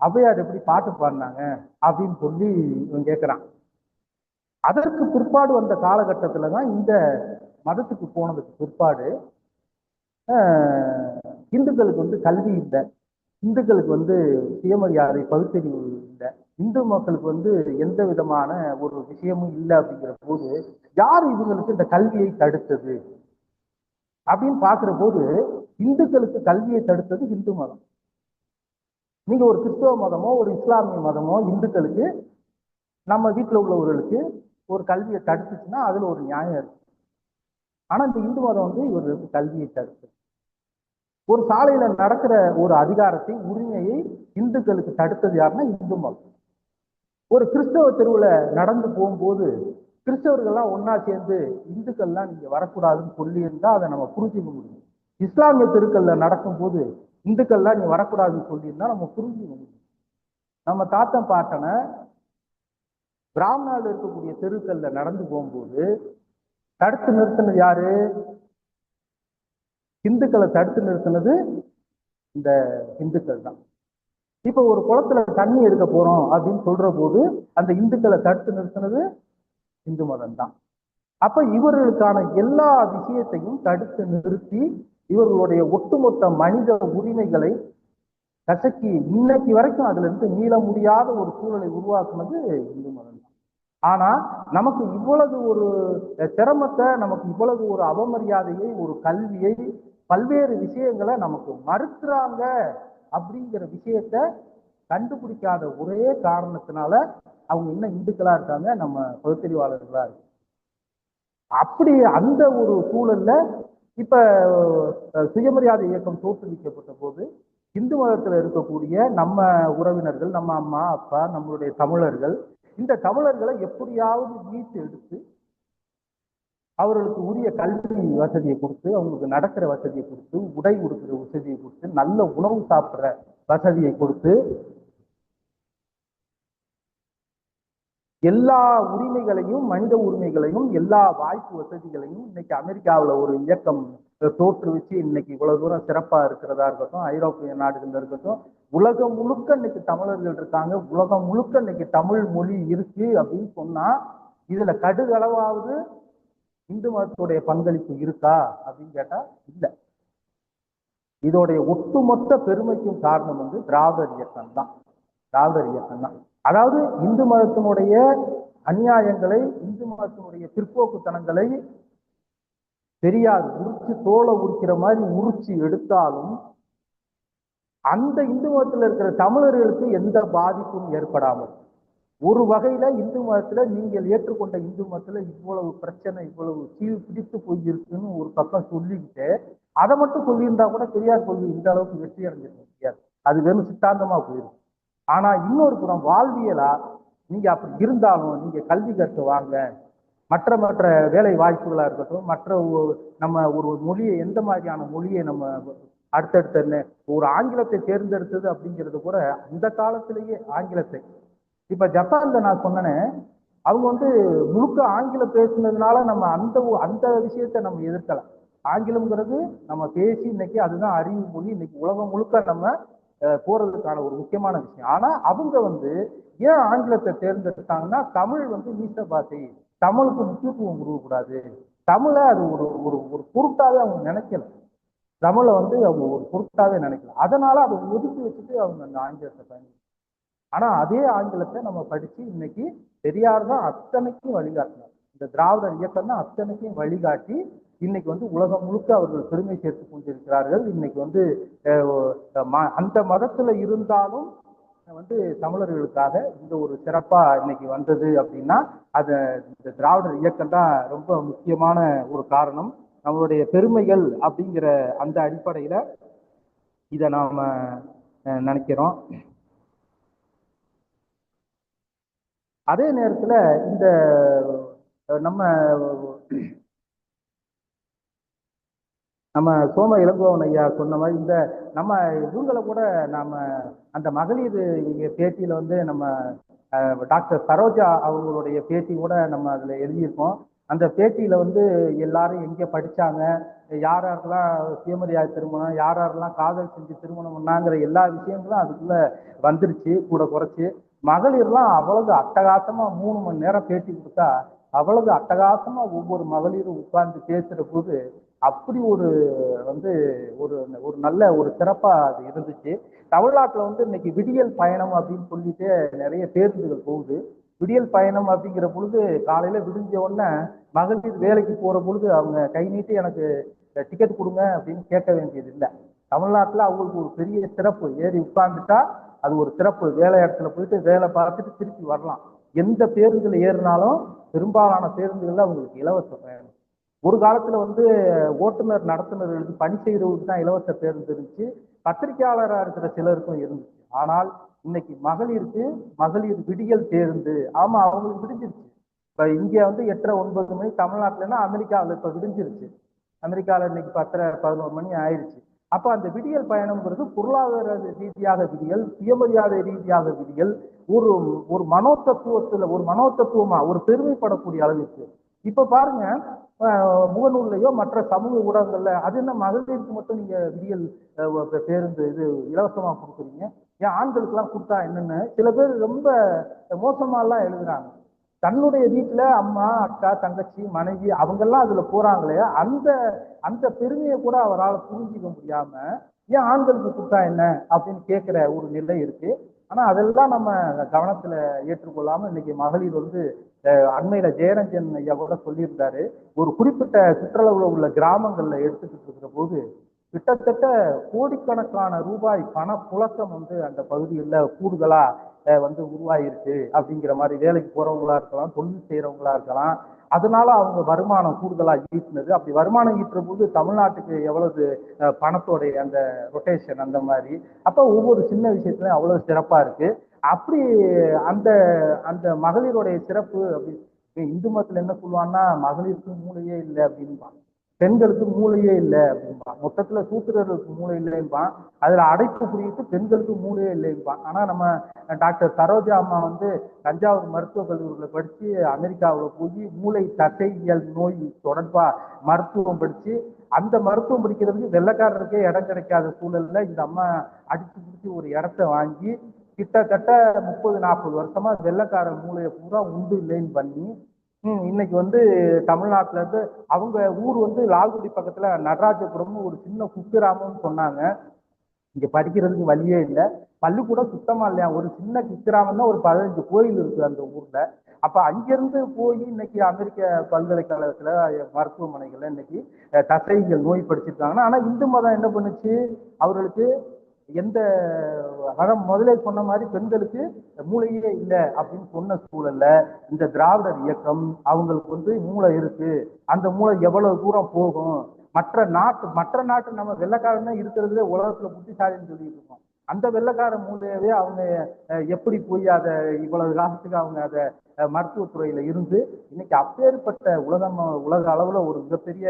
ஔவையார் எப்படி பாட்டு பாடினாங்க அப்படின்னு சொல்லி இவன் கேட்கிறான். அதற்கு பிற்பாடு வந்த காலகட்டத்துல தான் இந்த மதத்துக்கு போனதுக்கு பிற்பாடு இந்துக்களுக்கு கல்வி இல்லை, இந்துக்களுக்கு சுயமரியாதை பகுத்தறிவு இல்லை, இந்து மக்களுக்கு எந்த விதமான ஒரு விஷயமும் இல்லை. அப்படிங்கிற போது யார் இவங்களுக்கு இந்த கல்வியை தடுத்தது அப்படின்னு பாக்குற போது இந்துக்களுக்கு கல்வியை தடுத்தது இந்து மதம். நீங்க ஒரு கிறிஸ்தவ மதமோ ஒரு இஸ்லாமிய மதமோ இந்துக்களுக்கு, நம்ம வீட்டில் உள்ளவர்களுக்கு ஒரு கல்வியை தடுத்துச்சுன்னா அதுல ஒரு நியாயம் இருக்கு. ஆனா இந்த இந்து மதம் இவர்களுக்கு கல்வியை தடுத்து ஒரு சாலையில நடக்கிற ஒரு அதிகாரத்தை, உரிமையை இந்துக்களுக்கு தடுத்தது யாருன்னா இந்து மதம். ஒரு கிறிஸ்தவ தெருவுல நடந்து போகும்போது கிறிஸ்தவர்கள்லாம் ஒன்னா சேர்ந்து இந்துக்கள்லாம் நீங்க வரக்கூடாதுன்னு சொல்லி இருந்தா அதை நம்ம புரிஞ்சுக்க முடியும். இஸ்லாமிய தெருக்கள்ல நடக்கும் போது இந்துக்கள்லாம் நீ வரக்கூடாதுன்னு சொல்லியிருந்தா நம்ம புரிஞ்சுக்க முடியும். நம்ம தாத்தன் பாட்டனை பிராமணால இருக்கக்கூடிய தெருக்கள்ல நடந்து போகும்போது தடுத்து நிறுத்தினது யாரு? இந்துக்களை தடுத்து நிறுத்தினது இந்த இந்துக்கள் தான். இப்ப ஒரு குளத்துல தண்ணி எடுக்க போறோம் அப்படின்னு சொல்ற போது அந்த இந்துக்களை தடுத்து நிறுத்தினது இந்து மதம் தான். அப்ப இவர்களுக்கான எல்லா விஷயத்தையும் தடுத்து நிறுத்தி இவர்களுடைய ஒட்டுமொத்த மனித உரிமைகளை கசக்கி இன்னைக்கு வரைக்கும் அதுல இருந்து மீள முடியாத ஒரு சூழலை உருவாக்குனது இந்து மதம் தான். ஆனா நமக்கு இவ்வளவு ஒரு சிரமத்தை, நமக்கு இவ்வளவு ஒரு அவமரியாதையை, ஒரு கல்வியை, பல்வேறு விஷயங்களை நமக்கு மறுக்கிறாங்க அப்படிங்கிற விஷயத்த கண்டுபிடிக்காத ஒரே காரணத்தினால அவங்க இன்னும் இந்துக்களா இருக்காங்க, நம்ம பகுத்தறிவாளர்களா இருக்கு. அப்படி அந்த ஒரு சூழல்ல இப்ப சுயமரியாதை இயக்கம் தோற்றுவிக்கப்பட்ட போது இந்து மதத்துல இருக்கக்கூடிய நம்ம உறவினர்கள், நம்ம அம்மா அப்பா, நம்மளுடைய தமிழர்கள், இந்த தமிழர்களை எப்படியாவது மீட்டு எடுத்து அவர்களுக்கு உரிய கல்வி வசதியை கொடுத்து, அவங்களுக்கு நடக்கிற வசதியை கொடுத்து, உடை உடுக்கிற வசதியை கொடுத்து, நல்ல உணவு சாப்பிட்ற வசதியை கொடுத்து, எல்லா உரிமைகளையும், மனித உரிமைகளையும், எல்லா வாய்ப்பு வசதிகளையும் இன்னைக்கு அமெரிக்காவில் ஒரு இயக்கம் தோற்றுவிச்சு இன்னைக்கு இவ்வளவு தூரம் சிறப்பா இருக்கிறதா இருக்கட்டும், ஐரோப்பிய நாடுகள்ல இருக்கட்டும், உலகம் முழுக்க இன்னைக்கு தமிழர்கள் இருக்காங்க, உலகம் முழுக்க இன்னைக்கு தமிழ் மொழி இருக்கு அப்படின்னு சொன்னா இதுல கடுகளவாவது இந்து மதத்துடைய பங்களிப்பு இருக்கா அப்படின்னு கேட்டா இல்ல. இதோடைய ஒட்டுமொத்த பெருமைக்கும் காரணம் திராவிடர் இயக்கம் தான். திராவிடர் இயக்கம் தான். அதாவது இந்து மதத்தினுடைய அநியாயங்களை, இந்து மதத்தினுடைய பிற்போக்குத்தனங்களை பெரியார் உரிச்சு தோலை உரிக்கிற மாதிரி உரிச்சு எடுத்தாலும் அந்த இந்து மதத்தில் இருக்கிற தமிழர்களுக்கு எந்த பாதிப்பும் ஏற்படாமல், ஒரு வகையில இந்து மதத்துல நீங்கள் ஏற்றுக்கொண்ட இந்து மதத்துல இவ்வளவு பிரச்சனை, இவ்வளவு சீழ் பிடித்து போயிருக்குன்னு ஒரு பக்கம் சொல்லிக்கிட்டு அதை மட்டும் சொல்லியிருந்தா கூட பெரியார் கொள்கை இந்த அளவுக்கு வெற்றி அடைஞ்சிருக்க முடியாது, அது வெறும் சித்தாந்தமா போயிருக்கு. ஆனா இன்னொரு புறம் வாழ்வியலா நீங்க அப்படி இருந்தாலும் நீங்க கல்வி கற்று வாங்க, மற்ற மற்ற வேலை வாய்ப்புகளா இருக்கட்டும், மற்ற நம்ம ஒரு மொழியை, எந்த மாதிரியான மொழியை நம்ம அடுத்தடுத்த ஒரு ஆங்கிலத்தை தேர்ந்தெடுத்தது அப்படிங்கிறது கூட அந்த காலத்திலேயே ஆங்கிலத்தை, இப்ப ஜப்பான்ல நான் சொன்னேன், அவங்க முழுக்க ஆங்கிலம் பேசுனதுனால நம்ம அந்த விஷயத்தை நம்ம எதிர்க்கலாம். ஆங்கிலம்ங்கிறது நம்ம பேசி இன்னைக்கு அதுதான் அறிவு மொழி, இன்னைக்கு உலகம் முழுக்க நம்ம போறதுக்கான ஒரு முக்கியமான விஷயம். ஆனா அவங்க ஏன் ஆங்கிலத்தை தேர்ந்தெடுத்தாங்கன்னா, தமிழ் நீச பாஷை, தமிழுக்கு முக்கியத்துவம் கொடுக்கக்கூடாது, தமிழை அது ஒரு ஒரு ஒரு பொருட்டாவே அவங்க நினைக்கல, தமிழை அவங்க ஒரு பொருட்டாவே நினைக்கல, அதனால அதை ஒதுக்கி வச்சுட்டு அவங்க அந்த ஆங்கிலத்தை பயன்படுத்த. ஆனா அதே ஆங்கிலத்தை நம்ம படிச்சு இன்னைக்கு பெரியார் தான் அத்தனைக்கும் வழிகாட்டினார், இந்த திராவிடர் இயக்கம் தான் அத்தனைக்கும் வழிகாட்டி இன்னைக்கு உலகம் முழுக்க அவர்கள் பெருமை சேர்த்து கொண்டிருக்கிறார்கள். இன்னைக்கு அந்த மதத்துல இருந்தாலும் தமிழர்களுக்காக இந்த ஒரு சிறப்பா இன்னைக்கு வந்தது அப்படின்னா அது இந்த திராவிடர் இயக்கம் தான் ரொம்ப முக்கியமான ஒரு காரணம். நம்மளுடைய பெருமைகள் அப்படிங்கிற அந்த அடிப்படையில இதை நாம நினைக்கிறோம். அதே நேரத்துல இந்த நம்ம நம்ம சோம இளங்கோவன் ஐயா சொன்ன மாதிரி இந்த நம்ம இவங்களை கூட நாம அந்த மகளிர் பேட்டியில நம்ம டாக்டர் சரோஜா அவங்களுடைய பேட்டி கூட நம்ம அதுல எழுதியிருக்கோம். அந்த பேட்டியில எல்லாரும் எங்க படிச்சாங்க, யார் யாரெல்லாம் சுயமரியாதை திருமணம், யார் யாரெல்லாம் காதல் செஞ்சு திருமணம் பண்ணாங்கிற எல்லா விஷயங்களும் அதுக்குள்ள வந்துருச்சு கூட குறைச்சு. மகளிர்லாம் அவ்வளவு அட்டகாசமா 3 மணி நேரம் பேட்டி கொடுத்தா அவ்வளவு அட்டகாசமா ஒவ்வொரு மகளிரும் உட்கார்ந்து பேசுற போது அப்படி ஒரு ஒரு ஒரு நல்ல ஒரு சிறப்பா அது இருந்துச்சு. தமிழ்நாட்டுல இன்னைக்கு விடியல் பயணம் அப்படின்னு சொல்லிட்டு நிறைய பேருந்துகள் போகுது. விடியல் பயணம் அப்படிங்கிற பொழுது காலையில விடிஞ்ச உடனே மகளிர் வேலைக்கு போற பொழுது அவங்க கை நீட்டி எனக்கு டிக்கெட் கொடுங்க அப்படின்னு கேட்க வேண்டியது இல்லை. தமிழ்நாட்டுல அவங்களுக்கு ஒரு பெரிய சிறப்பு, ஏறி உட்கார்ந்துட்டா அது ஒரு சிறப்பு, வேலை இடத்துல போயிட்டு வேலை பார்த்துட்டு திருப்பி வரலாம். எந்த பேருந்துல ஏறினாலும் பெரும்பாலான பேருந்துகள்ல அவங்களுக்கு இலவச பயணம். ஒரு காலத்துல ஓட்டுநர் நடத்துனர்களுக்கு பணி செய்யறவங்களுக்கு தான் இலவச பேருந்து இருந்துச்சு, பத்திரிகையாளராக இருக்கிற சிலருக்கும் இருந்துச்சு. ஆனால் இன்னைக்கு மகளிர் விடியல் பேருந்து, ஆமா அவங்களுக்கு விடிஞ்சிருச்சு. இப்ப இங்க 8:30 9 மணி தமிழ்நாட்டுலன்னா அமெரிக்காவில் இப்ப விடிஞ்சிருச்சு. அமெரிக்காவில் இன்னைக்கு 10:30 11 மணி ஆயிடுச்சு. அப்ப அந்த விடியல் பயணம்ங்கிறது பொருளாதார ரீதியாக விடியல், சுயமரியாதை ரீதியாக விடியல், ஒரு ஒரு மனோதத்துவமா ஒரு பெருமைப்படக்கூடிய அளவுக்கு. இப்ப பாருங்க, முகநூல்லையோ மற்ற சமூக ஊடகங்கள்ல அது என்ன மகளிருக்கு மட்டும் நீங்க விடியல் பேருந்து இது இலவசமா கொடுக்குறீங்க, ஏன் ஆண்களுக்கு எல்லாம் கொடுத்தா என்னன்னு சில பேர் ரொம்ப மோசமா எல்லாம் எழுதுறாங்க. தன்னுடைய வீட்டுல அம்மா அக்கா தங்கச்சி மனைவி அவங்கெல்லாம் அதுல போறாங்களே, அந்த அந்த பெருமையை கூட அவரால் புரிஞ்சிக்க முடியாம ஏன் ஆண்களுக்கு கொடுத்தா என்ன அப்படின்னு கேட்கிற ஒரு நிலை இருக்கு. ஆனா அதெல்லாம் நம்ம கவனத்துல ஏற்றுக்கொள்ளாம இன்னைக்கு மகளிர் அண்மையில ஜெயரஞ்சன் ஐயா கூட சொல்லியிருந்தாரு, ஒரு குறிப்பிட்ட சுற்றளவுல உள்ள கிராமங்கள்ல எடுத்துக்கிட்டு இருக்கிற போது கிட்டத்தட்ட கோடிக்கணக்கான ரூபாய் பண புழக்கம் அந்த பகுதிகளில் கூடுதலா உருவாயிருக்கு அப்படிங்கிற மாதிரி. வேலைக்கு போறவங்களா இருக்கலாம், தொழில் செய்யறவங்களா இருக்கலாம், அதனால அவங்க வருமானம் கூடுதலா ஈட்டினது. அப்படி வருமானம் ஈட்டுற போது தமிழ்நாட்டுக்கு எவ்வளவு பணத்தோடைய அந்த ரொட்டேஷன் அந்த மாதிரி. அப்ப ஒவ்வொரு சின்ன விஷயத்துலயும் அவ்வளவு சிறப்பா இருக்கு. அப்படி அந்த அந்த மகளிருடைய சிறப்பு அப்படி இந்து மதத்துல என்ன சொல்லுவான்னா, மகளிருக்கு மூளையே இல்லை அப்படின்பான், பெண்களுக்கு மூளையே இல்லை அப்படின்பான், மொத்தத்துல சூத்திரர்களுக்கு மூளை இல்லைன்பான், அதுல அடைப்பு குறித்து பெண்களுக்கு மூளையே இல்லைன்பான். ஆனா நம்ம டாக்டர் சரோஜா அம்மா தஞ்சாவூர் மருத்துவக் கல்லூரியில படிச்சு அமெரிக்காவில் போய் மூளை தசையியல் நோய் தொடர்பா மருத்துவம் படிச்சு, அந்த மருத்துவம் படிக்கிறதுக்கு வெள்ளைக்காரருக்கே இடம் கிடைக்காத சூழல்ல இந்த அம்மா அடிச்சு பிடிச்சி ஒரு இடத்த வாங்கி கிட்டத்தட்ட 30 40 வருஷமா வெள்ளைக்கார மூளையை பூரா உண்டு இல்லைன்னு பண்ணி இன்னைக்கு தமிழ்நாட்டுல இருந்து அவங்க ஊர் லால்குடி பக்கத்துல நடராஜபுரம்னு ஒரு சின்ன குக்கிராமம்னு சொன்னாங்க. இங்க படிக்கிறதுக்கு வழியே இல்லை, பள்ளிக்கூடம் சுத்தமா இல்லையா, ஒரு சின்ன குக்கிராமம் தான், ஒரு 15 கோயில் இருக்கு அந்த ஊர்ல. அப்ப அங்கிருந்து போய் இன்னைக்கு அமெரிக்க பல்கலைக்கழகத்துல மருத்துவமனைகள்ல இன்னைக்கு தசைகள் நோய் படிச்சிருக்காங்கன்னா, ஆனா இந்து மதம் என்ன பண்ணுச்சு, அவர்களுக்கு எந்த முதலே சொன்ன மாதிரி பெண்களுக்கு மூளையே இல்லை அப்படின்னு சொன்ன சூழல்ல இந்த திராவிடர் இயக்கம் அவங்களுக்கு மூளை இருக்கு, அந்த மூளை எவ்வளவு தூரம் போகும், மற்ற நாட்டு நம்ம வெள்ளைக்காரன் தான் இருக்கிறதுல உலகத்துல புத்திசாலின்னு சொல்லிட்டு இருக்கோம், அந்த வெள்ளைக்கார மூலையவே அவங்க எப்படி போய் அதை இவ்வளவு காலத்துக்கு அவங்க அதை மருத்துவத்துறையில இருந்து இன்னைக்கு அப்பேற்பட்ட உலக அளவுல ஒரு மிகப்பெரிய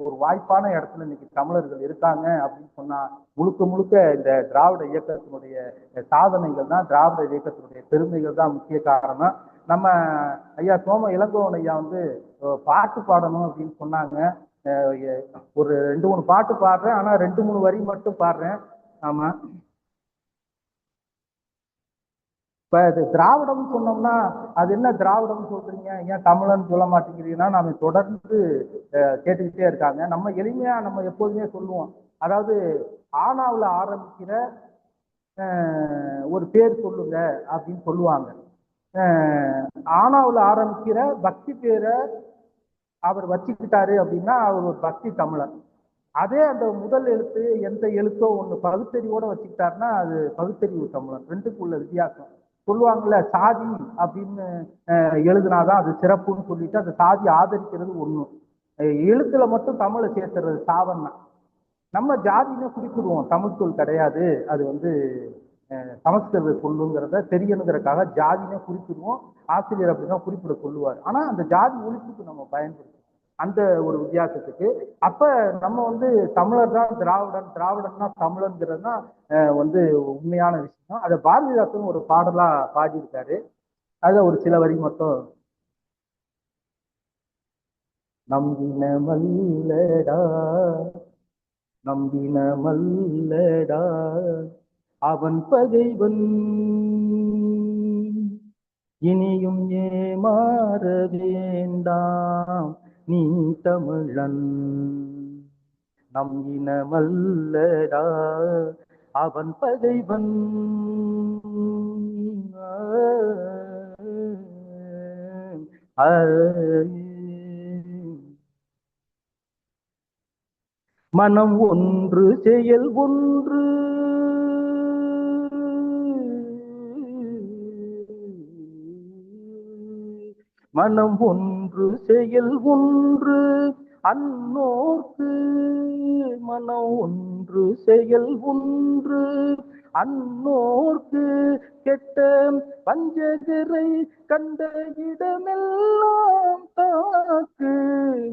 ஒரு வாய்ப்பான இடத்துல இன்னைக்கு தமிழர்கள் இருக்காங்க அப்படின்னு சொன்னா முழுக்க முழுக்க இந்த திராவிட இயக்கத்தினுடைய சாதனைகள் தான், திராவிட இயக்கத்தினுடைய பெருமைகள் தான் முக்கிய காரணம். நம்ம ஐயா சோம இளங்கோவன் ஐயா பாட்டு பாடணும் அப்படின்னு சொன்னாங்க. ஒரு 2 3 பாட்டு பாடுறேன், ஆனா 2 3 வரி மட்டும் பாடுறேன். ஆமா. இப்ப இது திராவிடம் சொன்னோம்னா அது என்ன திராவிடம் சொல்றீங்க, ஏன் தமிழன் சொல்ல மாட்டேங்கிறீங்கன்னா நாம தொடர்ந்து கேட்டுக்கிட்டே இருக்காங்க. நம்ம எளிமையா நம்ம எப்போதுமே சொல்லுவோம். அதாவது ஆனாவுல ஆரம்பிக்கிற ஒரு பேர் சொல்லுங்க அப்படின்னு சொல்லுவாங்க. அஹ் ஆனாவுல ஆரம்பிக்கிற பக்தி பேரை அவர் வச்சுக்கிட்டாரு அப்படின்னா அவர் ஒரு பக்தி தமிழர். அதே அந்த முதல் எழுத்து எந்த எழுத்தோ ஒண்ணு பகுத்தறிவோட வச்சுக்கிட்டாருன்னா அது பகுத்தறிவு தமிழன். ரெண்டுக்குள்ள வித்தியாசம். சொல்லுவாங்கல்ல சாதி அப்படின்னு எழுதுனாதான் அது சிறப்புன்னு சொல்லிட்டு அந்த சாதி ஆதரிக்கிறது ஒண்ணு. எழுத்துல மட்டும் தமிழை சேர்த்துறது சாவன்னா. நம்ம ஜாதின்னு குறிப்பிடுவோம், தமிழ் சொல் கிடையாது, அது வந்து சமஸ்கிருத சொல்லுங்கிறத தெரியணுங்கிறதுக்காக ஜாதினே குறிப்பிடுவோம். ஆசிரியர் அப்படிதான் குறிப்பிட சொல்லுவார். ஆனா அந்த ஜாதி ஒழிப்புக்கு நம்ம பயன்படுத்தும் அந்த ஒரு வித்தியாசத்துக்கு. அப்ப நம்ம வந்து தமிழர் தான் திராவிடன், திராவிடன் தான் தமிழன்கிறது தான் வந்து உண்மையான விஷயம். அதை பாரதிதாசன் ஒரு பாடலா பாடியிருக்காரு. அதுல ஒரு சில வரி மட்டும். நம்பினமல்லடா நம்பினமல்லடா அவன் பகைவன் இனியும் ஏமாற வேண்டாம் நீ தமிழன். நம் இனமல்லடா அவன் பகைவன். மனம் ஒன்று செயல் ஒன்று மனம் ஒன்று செயல் ஒன்று அன்னோர்க்கு. மனம் ஒன்று செயல் ஒன்று அன்னோர்க்கு கெட்ட பஞ்சகரை கண்ட இடமெல்லாம் தாக்கு.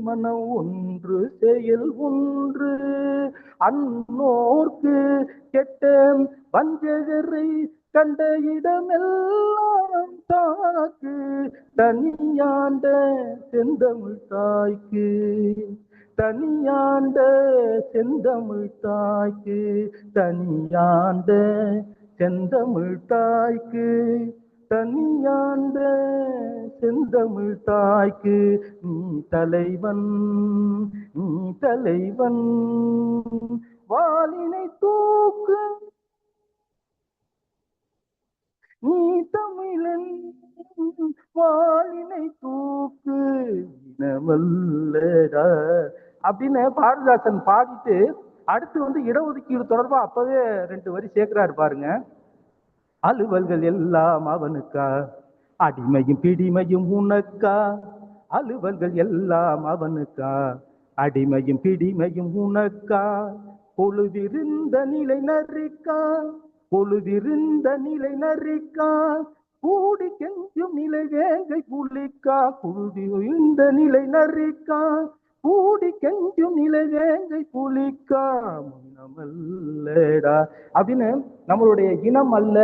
மனம் ஒன்று செயல் ஒன்று அன்னோர்க்கு கெட்ட பஞ்சகரை கண்ட இடமெல்லாம் தாக்கு. தனியாண்ட செந்தமிழ் தாய்க்கு தனியாண்ட செந்தமிழ் தாய்க்கு தனியாண்ட செந்தமிழ் தாய்க்கு தனியாண்ட செந்தமிழ் தாய்க்கு நீ தலைவன் நீ தலைவன். வாளினை தூக்கு நீ தமிழன் வாளினை தூக்கு இனமல்லடா அப்படின்னு பாரதிதாசன் பாடிட்டு அடுத்து வந்து இடஒதுக்கீடு தொடர்பா அப்பவே 2 வரி சேர்க்கிறாரு பாருங்க. அலுவல்கள் எல்லாம் அவனுக்கா அடிமையும் பிடிமையும் உனக்கா. அலுவல்கள் எல்லாம் அவனுக்கா அடிமையும் பிடிமையும் உனக்கா. பொழுதிருந்த நிலை நரிக்கா பொழுதிருந்த நிலை நரிக்கா கூடி கெஞ்சும் நிலை வேங்கை புலிக்கா. பொழுதிருந்த நிலை நரிக்கா கூடி கெஞ்சும் நிலை வேங்கை புலிக்கா. இனமல்லடா அப்படின்னு நம்மளுடைய இனம் அல்ல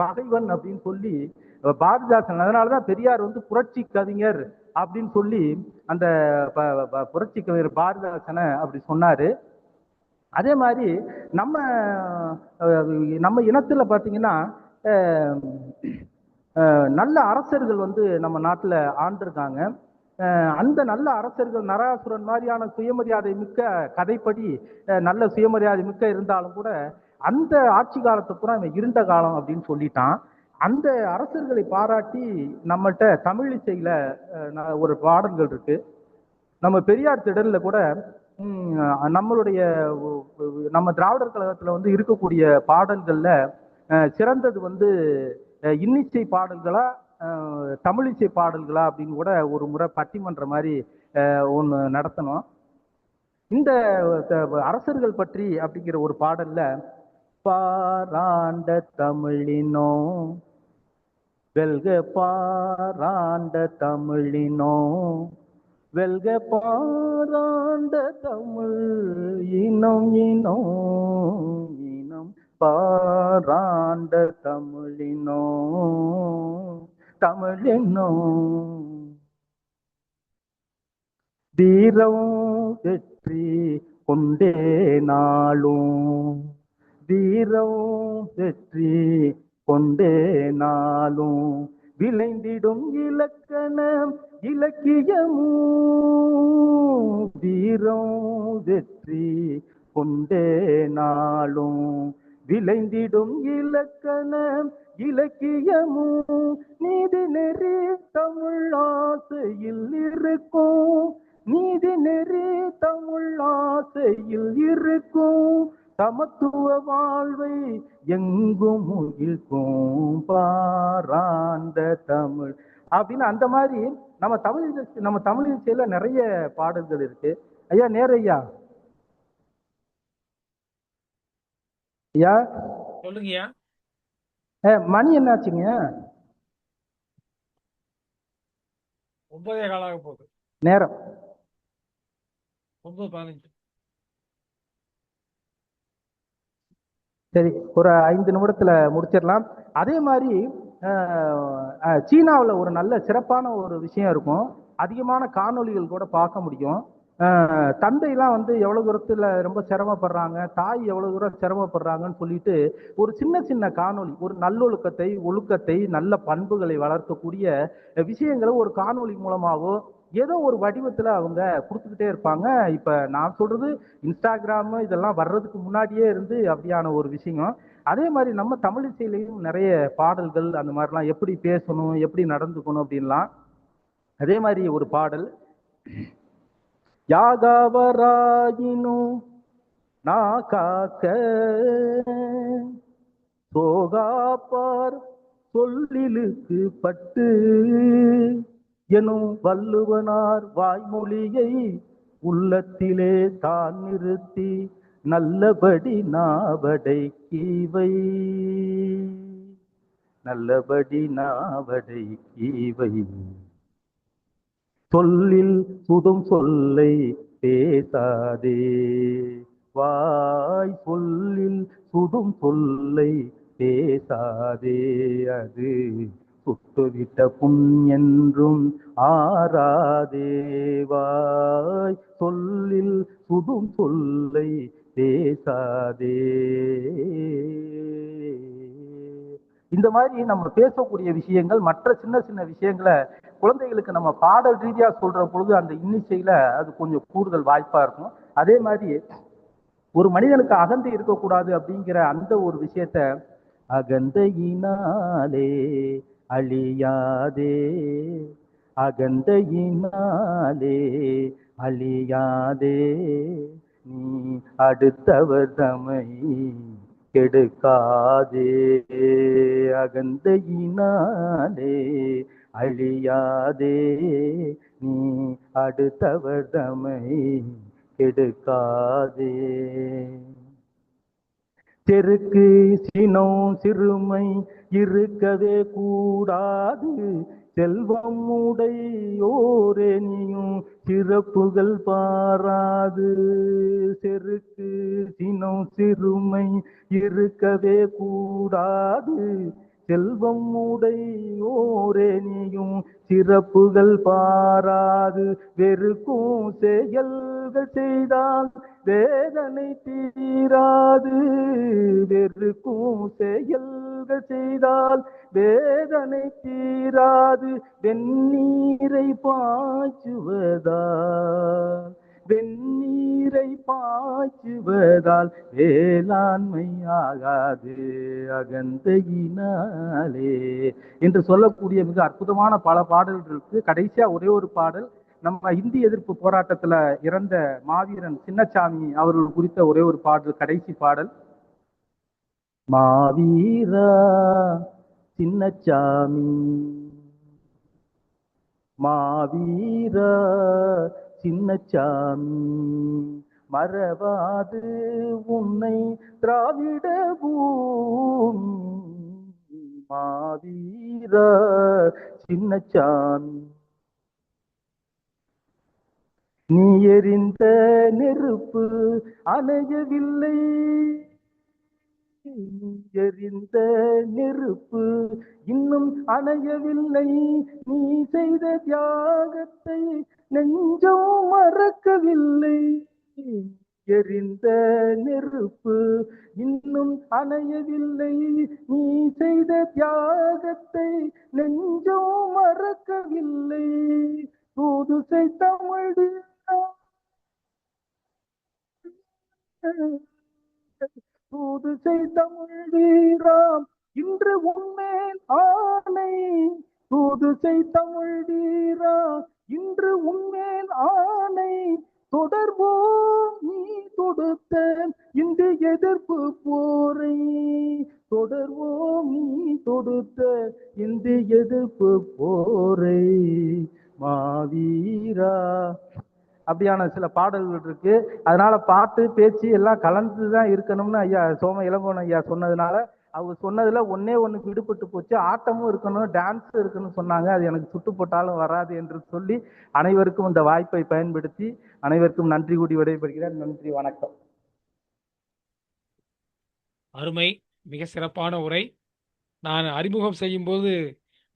பகைவன் அப்படின்னு சொல்லி பாரதிதாசன். அதனாலதான் பெரியார் வந்து புரட்சி கவிஞர் அப்படின்னு சொல்லி அந்த புரட்சி கவிஞர் பாரதிதாசனை அப்படி சொன்னாரு. அதே மாதிரி நம்ம நம்ம இனத்துல பாத்தீங்கன்னா நல்ல அரசர்கள் வந்து நம்ம நாட்டுல ஆண்டிருக்காங்க. அந்த நல்ல அரசர்கள் நரகாசுரன் மாதிரியான சுயமரியாதை மிக்க கதைப்படி நல்ல சுயமரியாதை மிக்க இருந்தாலும் கூட அந்த ஆட்சி காலத்தை பூரா இவன் இருண்ட காலம் அப்படின்னு சொல்லிட்டான். அந்த அரசர்களை பாராட்டி நம்மகிட்ட தமிழிசையில ஒரு பாடல்கள் இருக்கு. நம்ம பெரியார் திடல்ல கூட நம்மளுடைய நம்ம திராவிடர் கழகத்துல வந்து இருக்கக்கூடிய பாடல்கள்ல சிறந்தது வந்து இன்னிசை பாடல்களா தமிழிசை பாடல்களா அப்படின்னு கூட ஒரு முறை பட்டிமன்ற மாதிரி ஒன்று நடத்தணும். இந்த அரசர்கள் பற்றி அப்படிங்கிற ஒரு பாடல்ல பாராண்ட தமிழினோ வெல்க பாராண்ட தமிழினோ வெல்க பாராண்ட தமிழ் இனம் இனம் இனம் பாராண்ட தமிழினோ தமிழினோ. வீரம் வெற்றி கொண்டே நாளும், வீரம் வெற்றி கொண்டே நாளும், விளைந்திடும் இலக்கணம் இலக்கியமும், வீரம் வெற்றி கொண்டே நாளும், விளைந்திடும் இலக்கணம் இலக்கியமும், நீதி நெறி தமிழ் ஆசையில் இருக்கும், நீதி நெறி தமிழ் ஆசையில் இருக்கும், சமத்துவ வாழ்வை எங்கும் முகிழ்க்கும் பாராண்ட தமிழ் அப்படின்னு அந்த மாதிரி நம்ம தமிழ் இசையில நிறைய பாடல்கள் இருக்கு. ஐயா நேரையா, ஐயா சொல்லுங்கய்யா. மணி என்னாச்சுங்க? 9:15 ஆக போகுது. நேரம் 9:15. சரி, ஒரு 5 நிமிடத்துல முடிச்சிடலாம். அதே மாதிரி சீனாவில் ஒரு நல்ல சிறப்பான ஒரு விஷயம் இருக்கும், அதிகமான காணொளிகள் கூட பார்க்க முடியும். தந்தைலாம் வந்து எவ்வளவு தூரத்துல ரொம்ப சிரமப்படுறாங்க, தாய் எவ்வளவு தூரம் சிரமப்படுறாங்கன்னு சொல்லிட்டு ஒரு சின்ன சின்ன காணொளி, ஒரு நல்லொழுக்கத்தை ஒழுக்கத்தை நல்ல பண்புகளை வளர்க்கக்கூடிய விஷயங்களை ஒரு காணொளி மூலமாவோ ஏதோ ஒரு வடிவத்துல அவங்க கொடுத்துக்கிட்டே இருப்பாங்க. இப்ப நான் சொல்றது இன்ஸ்டாகிராம் இதெல்லாம் வர்றதுக்கு முன்னாடியே இருந்து அப்படியான ஒரு விஷயம். அதே மாதிரி நம்ம தமிழ் இசையிலையும் நிறைய பாடல்கள் அந்த மாதிரிலாம், எப்படி பேசணும் எப்படி நடந்துக்கணும் அப்படின்லாம். அதே மாதிரி ஒரு பாடல், யாகாவராயினும் நா காக்க சோகாப்பார் சொல்லிலுக்கு பட்டு எனும் வள்ளுவனார் வாய்மொழியை உள்ளத்திலே தான் நிறுத்தி நல்லபடி நாவடைக்கீவை, நல்லபடி நாவடைக்கீவை, சொல்லில் சுடும் சொல்லை பேசாதே, வாய் சொல்லில் சுடும் சொல்லை பேசாதே, அது சுட்டுவிட்ட புண் என்றும் ஆறாதே, வாய் சொல்லில் சுடும் சொல்லை பேசாதே. இந்த மாதிரி நம்ம பேசக்கூடிய விஷயங்கள், மற்ற சின்ன சின்ன விஷயங்களை குழந்தைகளுக்கு நம்ம பாடல் ரீதியா சொல்ற பொழுது அந்த இன்னிசையில அது கொஞ்சம் கூடுதல் வாய்ப்பா இருக்கும். அதே மாதிரி ஒரு மனிதனுக்கு அகந்தை இருக்கக்கூடாது அப்படிங்கிற அந்த ஒரு விஷயத்த, அகந்தையினாலே அழியாதே, அகந்தையினாலே அழியாதே, நீ அடுத்தவர் தமை கெடுக்காதே, அகந்தையினாலே அழியாதே, நீ அடுத்தவர் தமை கெடுக்காதே. தெருக்கு சினம் சிறுமை இருக்கவே கூடாது, செல்வம் உடையோரே நீயும் சிறப்புகள் பாராது, செருக்கு சினம் சிறுமை இருக்கவே கூடாது, செல்வம் உடையோரே நீயும் சிறப்புகள் பாராது, வெறுக்கும் செயல்கள் செய்தால் வேதனை தீராது, வெறுக்கும் செயல்கள் செய்தால் வேதனை தீராது, வெந்நீரை பாய்ச்சுவதால் வெந்நீரை பாய்ச்சுவதால் வேளாண்மை ஆகாது, அகந்தையினாலே என்று சொல்லக்கூடிய மிக அற்புதமான பல பாடல்கள் இருக்கு. கடைசியா ஒரே ஒரு பாடல், நம்ம இந்தி எதிர்ப்பு போராட்டத்துல இறந்த மாவீரன் சின்னசாமி அவர்கள் குறித்த ஒரே ஒரு பாடல், கடைசி பாடல். மாவீரா சின்னசாமி, மாவீரா சின்னசாமி, மறவாது உன்னை திராவிட பூமி, மாவீரா சின்னசாமி, நீ எரிந்த நெருப்பு அணையவில்லை, எரிந்த நெருப்பு இன்னும் அணையவில்லை, நீ செய்த தியாகத்தை நெஞ்சம் மறக்கவில்லை. எரிந்த நெருப்பு இன்னும் அணையவில்லை. நீ செய்த தியாகத்தை நெஞ்சம் மறக்கவில்லை. புதுசை தமிழ் புதுசை தமிழ் வீராம் இன்று உன்மேல் ஆணை. புதுசை தமிழ் வீரா இன்று உன்மேல் ஆணை. தொடர்வோம் நீ தொடுத்த இந்த எதிர்ப்பு போரை. தொடர்வோம் நீ தொடுத்த இந்த எதிர்ப்பு போரை. மாவீரா. அப்படியான சில பாடல்கள் இருக்கு. அதனால பாட்டு பேச்சு எல்லாம் கலந்துதான் இருக்கணும்னு ஐயா சோம இளங்கோவன் ஐயா சொன்னதுனால, அவங்க சொன்னதுல ஒன்னே ஒண்ணுக்கு விடுபட்டு போச்சு. ஆட்டமும் இருக்கணும், டான்ஸும் இருக்கணும்னு சொன்னாங்க. அது எனக்கு சுட்டு போட்டாலும் வராது என்று சொல்லி அனைவருக்கும் இந்த வாய்ப்பை பயன்படுத்தி அனைவருக்கும் நன்றி கூடி விடைபெறுகிறேன். நன்றி, வணக்கம். அருமை, மிக சிறப்பான உரை. நான் அறிமுகம் செய்யும் போது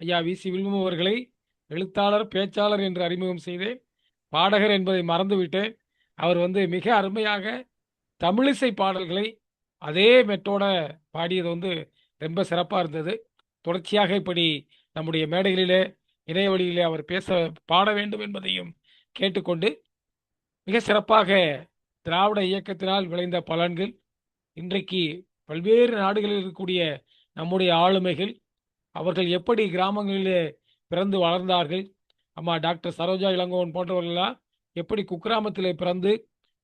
ஐயா வி.சி. வில்மு அவர்களை எழுத்தாளர், பேச்சாளர் என்று அறிமுகம் செய்தேன். பாடகர் என்பதை மறந்துவிட்டேன். அவர் மிக அருமையாக தமிழிசை பாடல்களை அதே மெட்டோட பாடியது ரொம்ப சிறப்பாக இருந்தது. தொடர்ச்சியாக இப்படி நம்முடைய மேடைகளிலே, இணைய வழியிலே அவர் பாட வேண்டும் என்பதையும் கேட்டுக்கொண்டு, மிக சிறப்பாக திராவிட இயக்கத்தினால் விளைந்த பலன்கள், இன்றைக்கு பல்வேறு நாடுகளில் இருக்கக்கூடிய நம்முடைய ஆளுமைகள், அவர்கள் எப்படி கிராமங்களிலே பிறந்து வளர்ந்தார்கள், அம்மா டாக்டர் சரோஜா இளங்கோவன் போன்றவர்களெல்லாம் எப்படி குக்கிராமத்திலே பிறந்து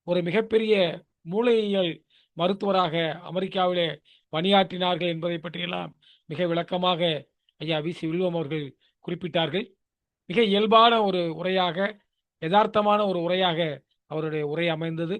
ஒரு மிகப்பெரிய மூளையியல் மருத்துவராக அமெரிக்காவிலே பணியாற்றினார்கள் என்பதை பற்றியெல்லாம் மிக விளக்கமாக ஐயா வி.சி. வில்வம் அவர்கள் குறிப்பிட்டார்கள். மிக இயல்பான ஒரு உரையாக, யதார்த்தமான ஒரு உரையாக அவருடைய உரை அமைந்தது.